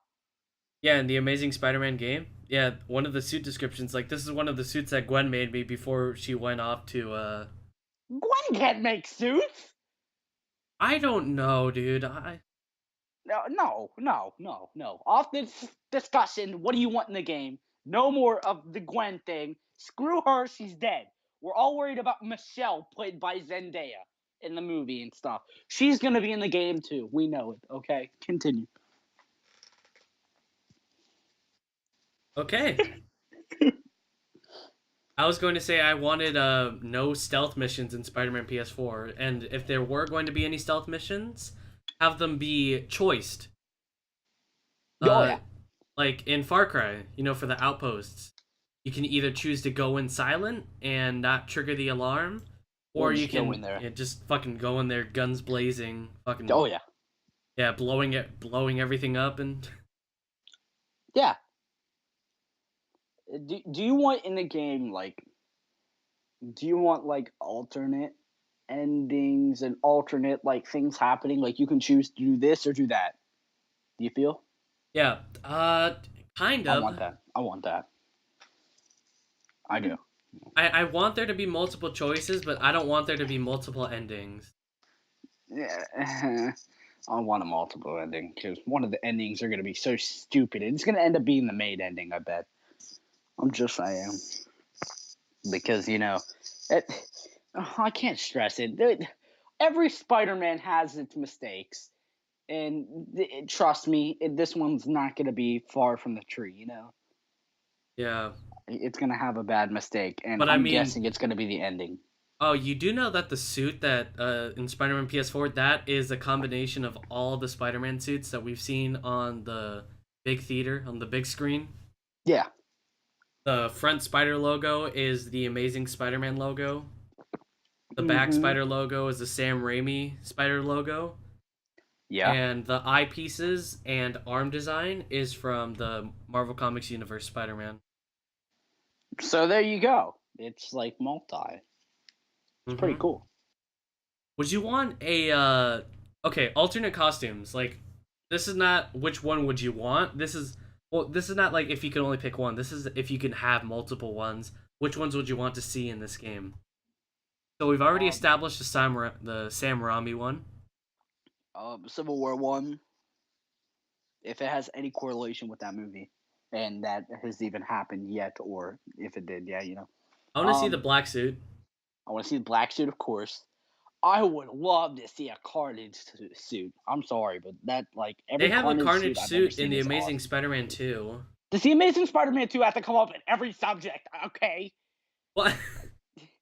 Yeah, in the Amazing Spider-Man game. Yeah, one of the suit descriptions, like, this is one of the suits that Gwen made me before she went off to Gwen can't make suits. I don't know, dude. No. Off this discussion. What do you want in the game? No more of the Gwen thing. Screw her. She's dead. We're all worried about Michelle, played by Zendaya, in the movie and stuff. She's gonna be in the game too. We know it. Okay, continue. Okay. I was going to say I wanted no stealth missions in Spider-Man PS4, and if there were going to be any stealth missions, have them be choiced. Oh Uh yeah. like in Far Cry, for the outposts. you can either choose to go in silent and not trigger the alarm, Or or you just go can in there. yeah, just fucking go in there, guns blazing, fucking Oh yeah, yeah, blowing everything up, and yeah. Do you want in the game like? Do you want like alternate endings and alternate like things happening? Like you can choose to do this or do that. Do you feel? yeah, kind I of. want that. I want that. I do. I want there to be multiple choices, but I don't want there to be multiple endings. Yeah. I want a multiple ending because one of the endings are going to be so stupid. It's going to end up being the main ending, I bet. I'm just saying. Because, it, I can't stress it. Every Spider Man has its mistakes. And trust me, this one's not going to be far from the tree, Yeah, It's going to have a bad mistake. And but I I'm mean, guessing it's going to be the ending. oh, you do know that the suit that in Spider-Man PS4 that is a combination of all the Spider-Man suits that we've seen on the big theater on the big screen. Yeah. The front Spider logo is the Amazing Spider-Man logo. The back Mm-hmm. Spider logo is the Sam Raimi Spider logo. Yeah. And the eyepieces and arm design is from the Marvel Comics universe Spider-Man. So there you go. It's like multi. It's pretty Mm-hmm. cool. Would you want a okay, alternate costumes? Like this is not which one would you want? This is not like if you can only pick one. This is if you can have multiple ones. Which ones would you want to see in this game? So we've already Um, established the Sam Raimi one. Civil War One, if it has any correlation with that movie, and that has even happened yet, or if it did, yeah, I want to see the Um, black suit. I want to see the black suit, of course. I would love to see a Carnage suit. I'm sorry, but that like They every have a Carnage suit Carnage I've ever suit in seen the is Amazing awesome. Spider-Man 2. Does the Amazing Spider-Man 2 have to come up in every subject? Okay. What?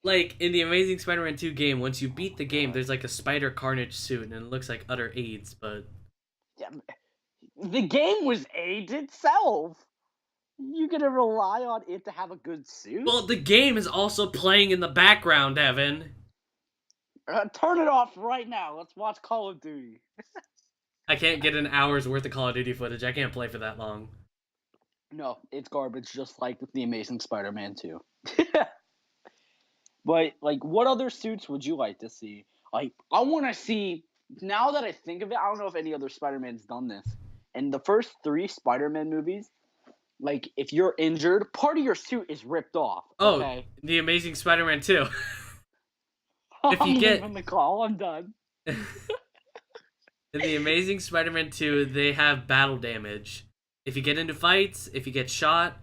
Like in the Amazing Spider-Man 2 game, once you beat the game, there's like a Spider Carnage suit, and it looks like utter AIDS. But Yeah, the game was AIDS itself. You gonna rely on it to have a good suit? well, the game is also playing in the background, Evan. Turn it off right now. Let's watch Call of Duty. I can't get an hour's worth of Call of Duty footage. I can't play for that long. No, it's garbage, just like with the Amazing Spider-Man 2. But like, what other suits would you like to see? Like, I want to see. Now that I think of it, I don't know if any other Spider-Man's done this. In the first 3 Spider-Man movies, like if you're injured, part of your suit is ripped off. Oh, Okay, the Amazing Spider-Man 2. If I'm you get leaving the call. I'm done. in the Amazing Spider-Man 2, they have battle damage. If you get into fights, if you get shot,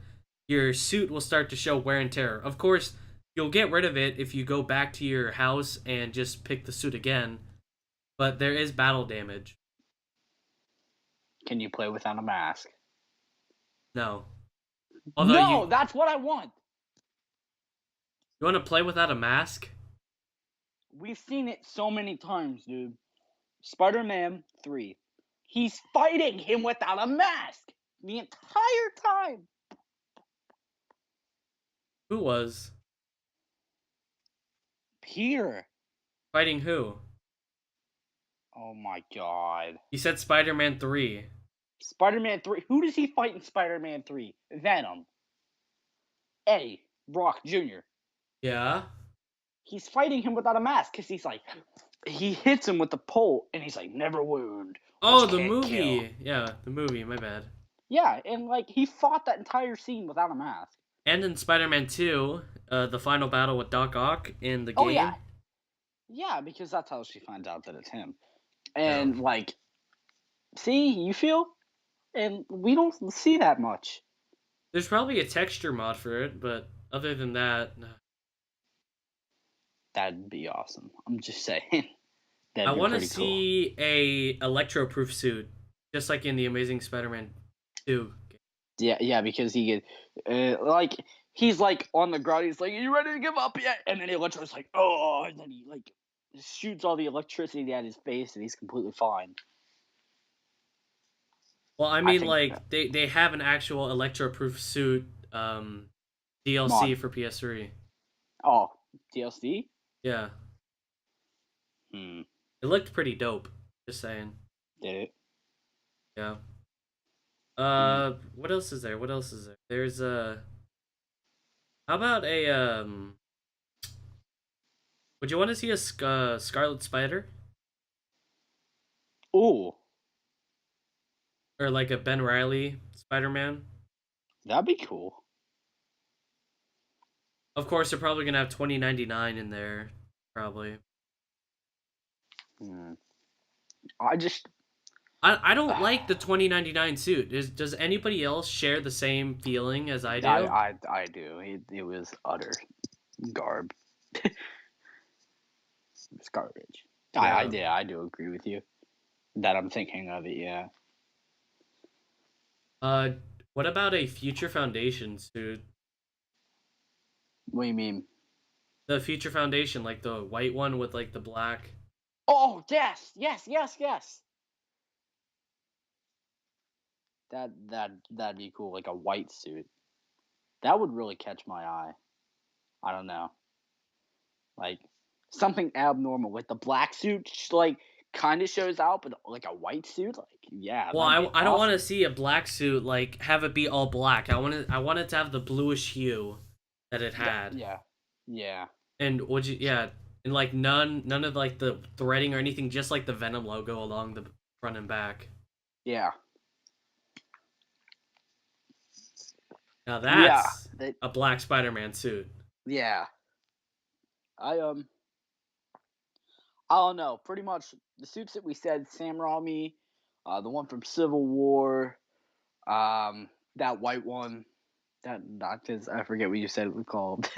your suit will start to show wear and tear. Of course, you'll get rid of it if you go back to your house and just pick the suit again. But there is battle damage. Can you play without a mask? No. Although No, that's what I want. you want to play without a mask? We've seen it so many times, dude. Spider-Man 3. He's fighting him without a mask the entire time. Who was Peter. fighting who? Oh my god. You said Spider-Man 3. Spider-Man 3. Who does he fight in Spider-Man 3? Venom. Eddie. Brock Jr. Yeah. He's fighting him without a mask because he's like, he hits him with the pole and he's like, never wound. Oh, Which the can't kill. movie. Yeah, the movie. My bad. Yeah, and like he fought that entire scene without a mask. And in Spider-Man 2, the final battle with Doc Ock in the Oh yeah. game. Yeah, because that's how she finds out that it's him. No. And like, see, you feel? And we don't see that much. There's probably a texture mod for it, but other than that, no. That'd be awesome. I'm just saying. I That'd be want to pretty cool. see a electro-proof suit, just like in the Amazing Spider-Man 2. Yeah, because he get like he's like on the ground. He's like, "Are you ready to give up yet?" And then Electro's like, "Oh!" And then he like shoots all the electricity at his face, and he's completely fine. Well, I I mean, think like they have an actual electro-proof suit DLC Mod. for PS3. Oh, DLC? Yeah, Hmm. it looked pretty dope. Just saying. Did it? Yeah. Hmm. What else is there? What else is there? There's how about a would you want to see a Scarlet Spider Ooh, or like a Ben Riley Spider-Man? that'd be cool. Of course, they're probably gonna have 2099 in there, probably. Hmm. I just, I don't like the 2099 suit. Does anybody else share the same feeling as I do? I do. It was utter garb. It's garbage. Yeah. I do agree with you. That I'm thinking of it, yeah. Uh, what about a Future Foundation suit? What do you mean? The Future Foundation, like the white one with like the black. Oh, yes, yes, yes, yes. That'd be cool, like a white suit. That would really catch my eye. I don't know, like something abnormal. Like the black suit, like kind of shows out, but like a white suit, like yeah, Well, that'd be I don't want to awesome. see a black suit like have it be all black. I want it to have the bluish hue that it Yeah, had. yeah, yeah, And would you yeah, and like none of like the threading or anything, just like the Venom logo along the front and back. yeah, Now yeah. that's That a black Spider-Man suit. yeah. I I don't know. Pretty much the suits that we said, Sam Raimi, the one from Civil War, that white one, that because I forget what you said it was called.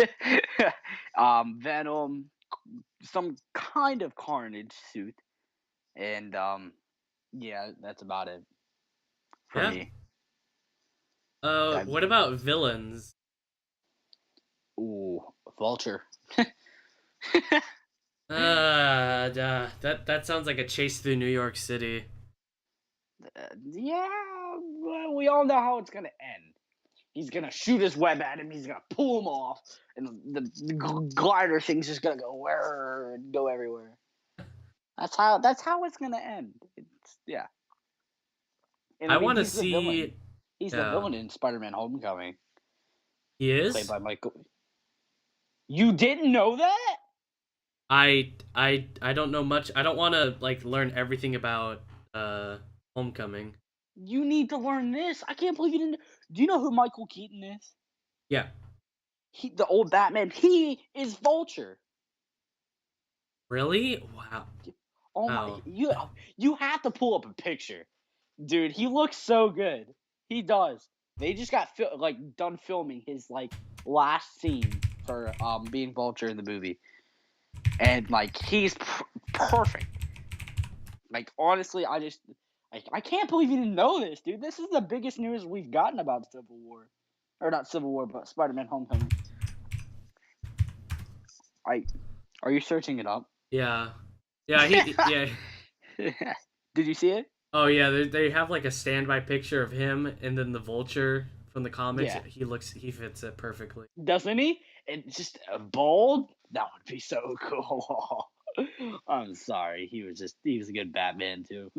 Venom, some kind of Carnage suit, and yeah, that's about it for Yeah. me. What I, about villains? ooh, Vulture. That sounds like a chase through New York City. Yeah, well, we all know how it's gonna end. He's gonna shoot his web at him. He's gonna pull him off, and the glider thing's just gonna go where and go everywhere. That's how it's gonna end. It's, yeah, and I I mean want to he's the villain. see. He's the Yeah, villain in Spider-Man: Homecoming, he played is. by Michael. You didn't know that? I don't know much. I don't want to like learn everything about Homecoming. You need to learn this. I can't believe you didn't. Do you know who Michael Keaton is? Yeah. The old Batman. He is Vulture. Really? Wow. Oh my! Wow. You have to pull up a picture, dude. He looks so good. He does. They just got done filming his like last scene for being Vulture in the movie, and like he's perfect. Like honestly, I can't believe you didn't know this, dude. This is the biggest news we've gotten about Civil War, or not Civil War, but Spider-Man: Homecoming. I Are you searching it up? Yeah. Yeah. Yeah. Did you see it? Oh yeah. They have like a standby picture of him, and then the Vulture from the comics. Yeah. He fits it perfectly. Doesn't he? And just a bald? That would be so cool. I'm sorry. He was a good Batman too.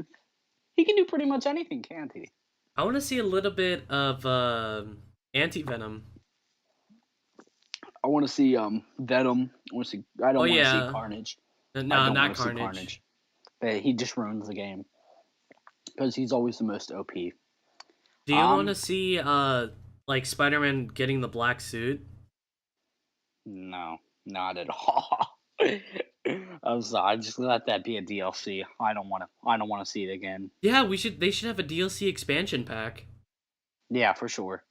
He can do pretty much anything, can't he? I want to see a little bit of Anti Venom. I want to see Venom. I Oh don't want to see yeah. Carnage. I No, don't not want to see Carnage. Carnage. But he just ruins the game because he's always the most OP. Do you want to Um see like Spider-Man getting the black suit? no, not at all. I'm sorry. Just let that be a DLC. I don't want to see it again. Yeah, we should. They should have a DLC expansion pack. Yeah, for sure.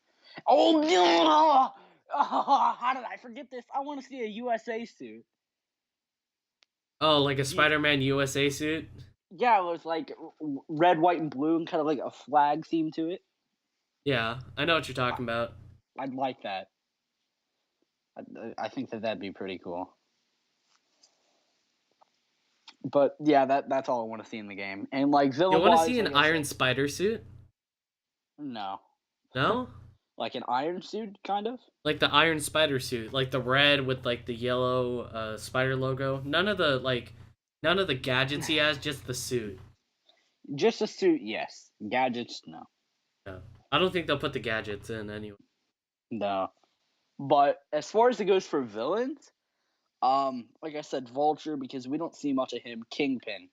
Oh no! Oh, how did I forget this? I want to see a USA suit. Oh, like a Yeah, Spider-Man USA suit. yeah, it was like red, white, and blue, and kind of like a flag theme to it. Yeah, I know what you're I, talking about. I'd like that. I think that'd be pretty cool. But yeah, that's all I want to see in the game. And like You villain want to see wise, an like I Iron said, Spider suit? no, No. Like an iron suit, kind of. Like the Iron Spider suit, like the red with like the yellow spider logo. None of the gadgets he has, just the suit. Just a suit, yes. Gadgets, no. Yeah. I don't think they'll put the gadgets in anyway. No. But as far as it goes for villains, like I said, Vulture, because we don't see much of him. Kingpin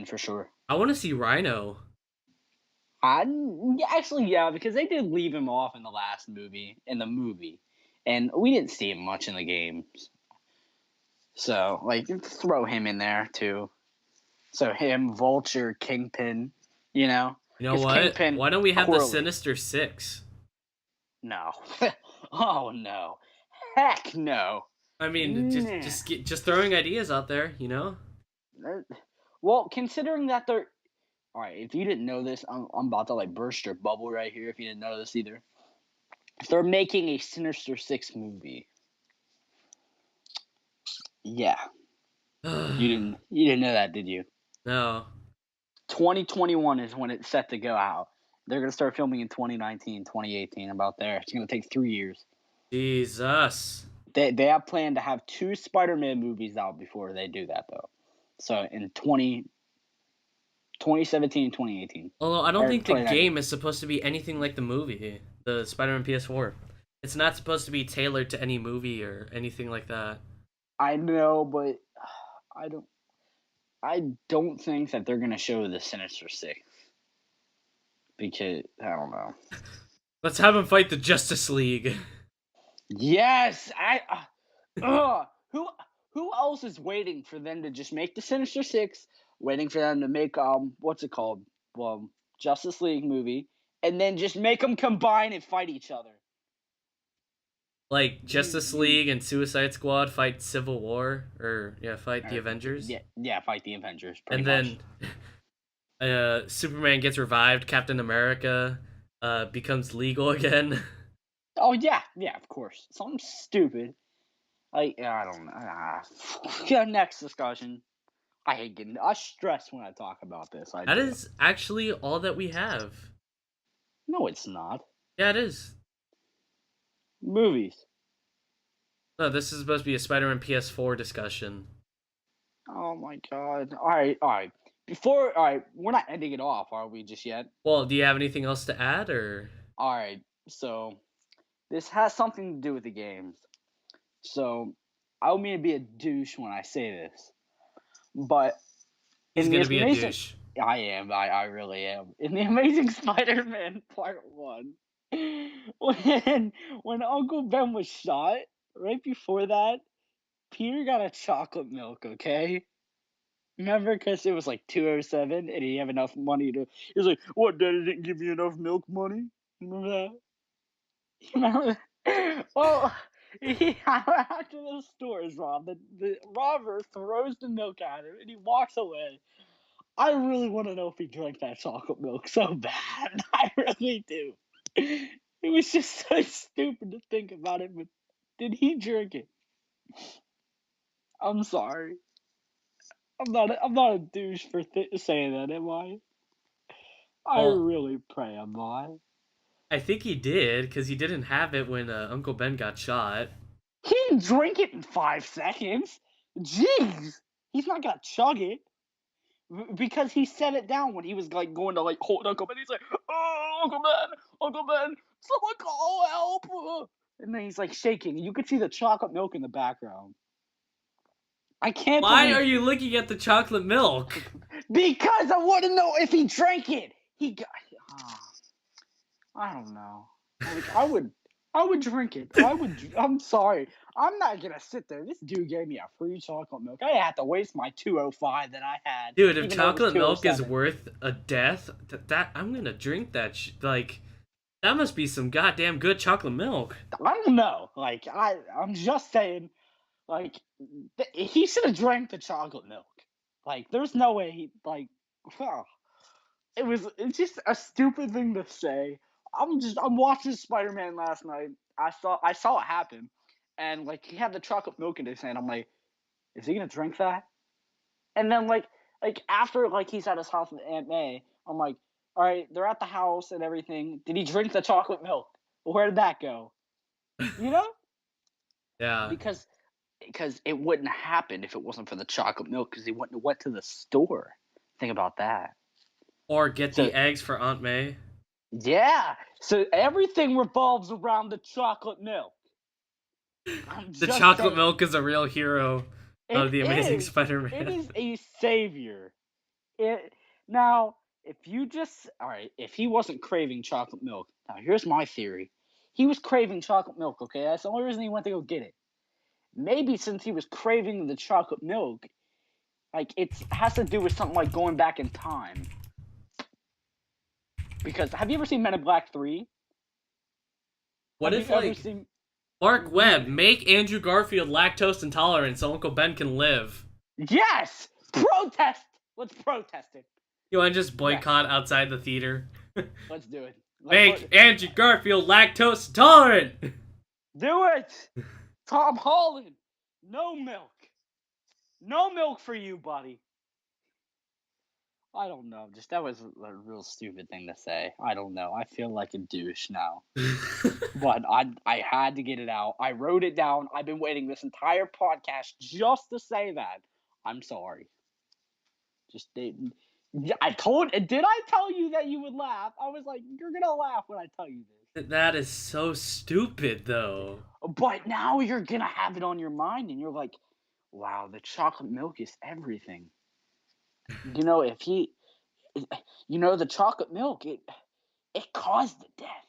for sure. I want to see Rhino. Actually, yeah, because they did leave him off in the last movie, and we didn't see him much in the games. So, like, throw him in there too. So him, Vulture, Kingpin, you know, You know because what? Kingpin, Why don't we have the Corley. Sinister Six? No, oh no, heck no. I mean, Nah. just throwing ideas out there, you know. Well, considering that they're all right, if you didn't know this, I'm about to like burst your bubble right here. If you didn't know this either, if they're making a Sinister Six movie, yeah, you didn't know that, did you? No. 2021 is when it's set to go out. They're gonna start filming in 2019, 2018, about there. It's gonna take 3 years. Jesus. They have planned to have 2 Spider-Man movies out before they do that though. So in 2017 and 2018. Although I don't Or think the 2019. game is supposed to be anything like the movie, the Spider-Man PS4. It's not supposed to be tailored to any movie or anything like that. I know, but I don't I don't think that they're gonna show the Sinister Six because I don't know. Let's have him fight the Justice League. Yes, who else is waiting for them to just make the Sinister Six? Waiting for them to make what's it called? Justice League movie, and then just make them combine and fight each other. Like Justice League and Suicide Squad fight Civil War, or yeah, fight the Avengers. Yeah, fight the Avengers. And then Superman gets revived. Captain America becomes legal again. Oh yeah, of course. Something stupid. I don't know. Yeah, next discussion. I stress when I talk about this. That is actually all that we have. No, it's not. Yeah, it is. Movies. No, this is supposed to be a Spider-Man PS4 discussion. Oh my god. All right. We're not ending it off, are we just yet? Well, do you have anything else to add, or? All right. So this has something to do with the games. So I don't mean to be a douche when I say this, but He's in gonna the be a amazing, douche. I am. I really am. In the Amazing Spider-Man Part 1, when Uncle Ben was shot, right before that, Peter got a chocolate milk, okay? Remember, because it was like 207 and he didn't have enough money to. He was like, "What, Daddy didn't give you enough milk money?" Remember that? Remember that? Well, after the store is robbed, the robber throws the milk at him and he walks away. I really want to know if he drank that chocolate milk so bad. I really do. It was just so stupid to think about it, but did he drink it? I'm sorry. I'm not a douche for saying that, am I? I Well, really pray I'm not. I think he did, because he didn't have it when Uncle Ben got shot. He didn't drink it in 5 seconds. Jeez, he's not gonna chug it because he set it down when he was like going to like hold Uncle Ben. He's like, "Oh, Uncle Ben, someone call help!" And then he's like shaking. You could see the chocolate milk in the background. I can't Why believe are you looking at the chocolate milk? because I want to know if he drank it. He got. I don't know. Like I would drink it. I'm sorry. I'm not gonna sit there. This dude gave me a free chocolate milk. I had to waste my 205 that I had. Dude, if even though it was chocolate milk is 207. worth a death, that I'm gonna drink that. Like, that must be some goddamn good chocolate milk. I don't know. Like I'm just saying. Like he should have drank the chocolate milk. Like there's no way he like. It's just a stupid thing to say. I'm watching Spider-Man last night. I saw it happen, and like he had the chocolate milk in his hand. I'm like, is he gonna drink that? And then like after like he's at his house with Aunt May, I'm like, all right, they're at the house and everything. Did he drink the chocolate milk? Where'd that go? You know? Yeah. Because it wouldn't have happened if it wasn't for the chocolate milk, because he wouldn't have went to the store. Think about that. Or get So the eggs for Aunt May. yeah, so everything revolves around the chocolate milk. I'm The just chocolate saying. milk is a real hero of It the Amazing is. It Spider-Man. is a savior. It now, if you just all right, if he wasn't craving chocolate milk, now here's my theory. He was craving chocolate milk, okay? That's the only reason he went to go get it. Maybe since he was craving the chocolate milk, like it has to do with something like going back in time. Because have you ever seen Men in Black 3? What Have if, you ever like, seen Mark Webb, really? make Andrew Garfield lactose intolerant so Uncle Ben can live? Yes! Protest! Let's protest it. You want to just Yes, boycott outside the theater? let's do it. Make Andrew Garfield lactose intolerant! Do it! Tom Holland! No milk. No milk for you, buddy. I don't know. Just that was a real stupid thing to say. I don't know. I feel like a douche now. But I had to get it out. I wrote it down. I've been waiting this entire podcast just to say that. I'm sorry. Just I told. Did I tell you that you would laugh? I was like, you're gonna laugh when I tell you this. That is so stupid, though. But now you're gonna have it on your mind, and you're like, wow, the chocolate milk is everything. You know, if he, you know, the chocolate milk, it caused the death.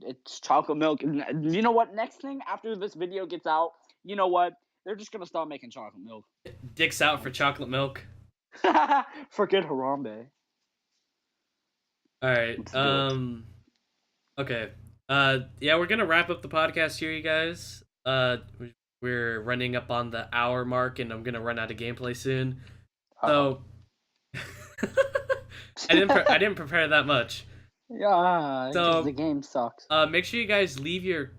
It's chocolate milk. You know what? Next thing after this video gets out, you know what? They're just gonna start making chocolate milk. Dicks out for chocolate milk. Forget Harambe. Alright, Let's do it. okay. Yeah, we're gonna wrap up the podcast here, you guys. We're running up on the hour mark, and I'm gonna run out of gameplay soon. So, I didn't prepare that much. Yeah, because So, the game sucks. make sure you guys leave your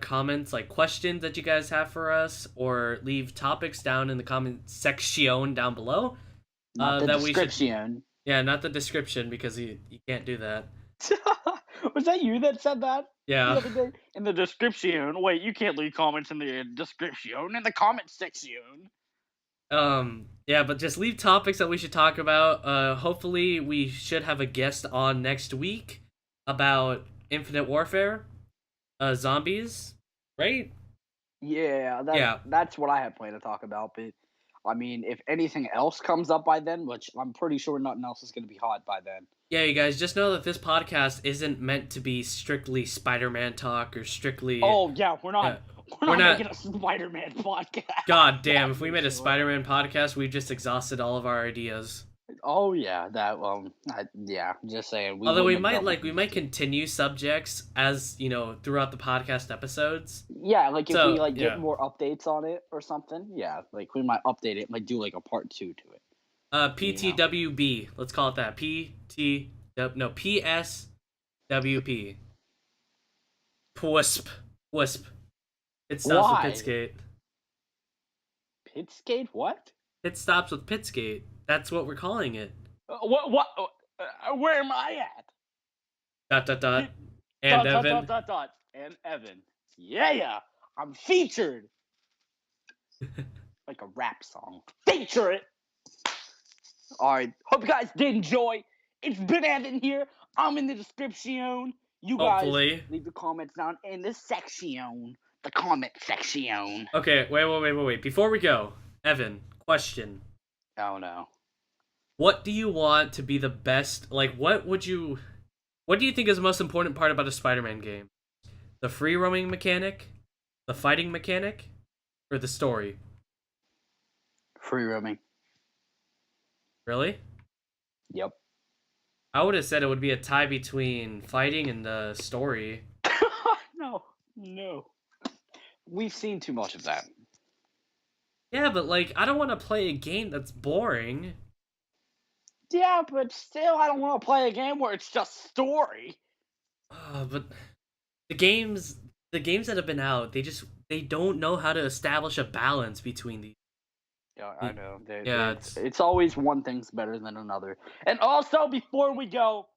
comments, like questions that you guys have for us, or leave topics down in the comment section down below. Not the That description. yeah, not the description, because you can't do that. Was that you that said that Yeah. the other day? In the description. Wait, you can't leave comments in the description. In the comment section. Yeah, but just leave topics that we should talk about. Hopefully we should have a guest on next week about Infinite Warfare, zombies, right? Yeah, that's what I had planned to talk about. But I mean, if anything else comes up by then, which I'm pretty sure nothing else is going to be hot by then. Yeah, you guys just know that this podcast isn't meant to be strictly Spider-Man talk or strictly. Oh yeah, we're not. We're not making a Spider-Man podcast. God damn! If we made a Spider-Man podcast, we just exhausted all of our ideas. Oh yeah, that yeah. Just saying. Although we might continue subjects as throughout the podcast episodes. Yeah, like if we get more updates on it or something. Yeah, like we might update it, might do like a part 2 to it. PTWB. Let's call it that. PSWP. Wisp. It stops with Pitskate. Pitskate? What? It stops with Pitskate. That's what we're calling it. What? Where am I at? And Evan. And Evan. Yeah. I'm featured. Like a rap song. Feature it. Alright. Hope you guys did enjoy. It's been Evan here. I'm in the description. You guys leave the comments down in the section. The comment section. Okay, wait. Before we go, Evan, question. Oh no. What do you want to be the best? Like, what do you think is the most important part about a Spider-Man game? The free roaming mechanic, the fighting mechanic, or the story? Free roaming. Really? Yep. I would have said it would be a tie between fighting and the story. No. We've seen too much of that. Yeah, but like, I don't want to play a game that's boring. Yeah, but still, I don't want to play a game where it's just story. But the games that have been out, they don't know how to establish a balance between these. Yeah, I know. It's always one thing's better than another. And also, before we go,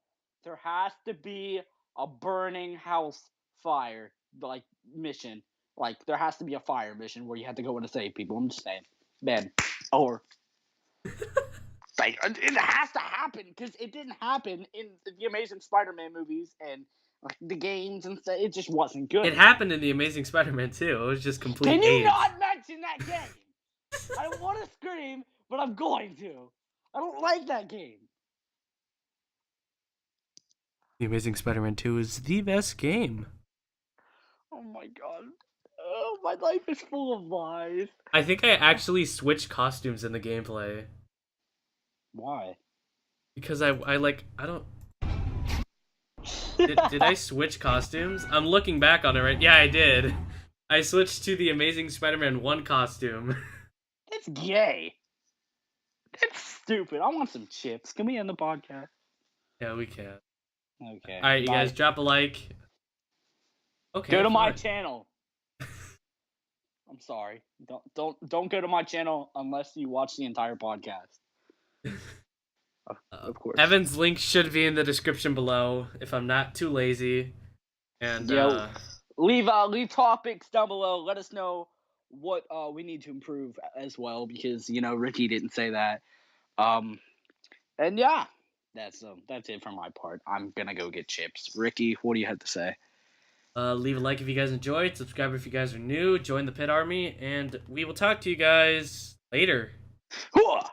there has to be a burning house fire like mission. Like there has to be a fire mission where you have to go in to save people. I'm just saying, man. Or like it has to happen because it didn't happen in the Amazing Spider-Man movies and like the games and stuff. It just wasn't good. It happened in the Amazing Spider-Man too. It was just complete Can you AIDS. not mention that game? I don't want to scream, but I'm going to. I don't like that game. The Amazing Spider-Man 2 is the best game. Oh my god. Oh, my life is full of lies. I think I actually switched costumes in the gameplay. Why? Because I don't... Did I switch costumes? I'm looking back on it right... Yeah, I did. I switched to the Amazing Spider-Man 1 costume. That's gay. That's stupid. I want some chips. Can we end the podcast? Yeah, we can. Okay. Alright, you bye. guys, drop a like. Okay. Go to my fine. channel. I'm sorry. Don't go to my channel unless you watch the entire podcast. Of course. Evan's link should be in the description below if I'm not too lazy. And leave topics down below. Let us know what we need to improve as well because Ricky didn't say that. And yeah, that's it for my part. I'm gonna go get chips. Ricky, what do you have to say? Leave a like if you guys enjoyed, subscribe if you guys are new, join the Pit Army, and we will talk to you guys later. Hooah!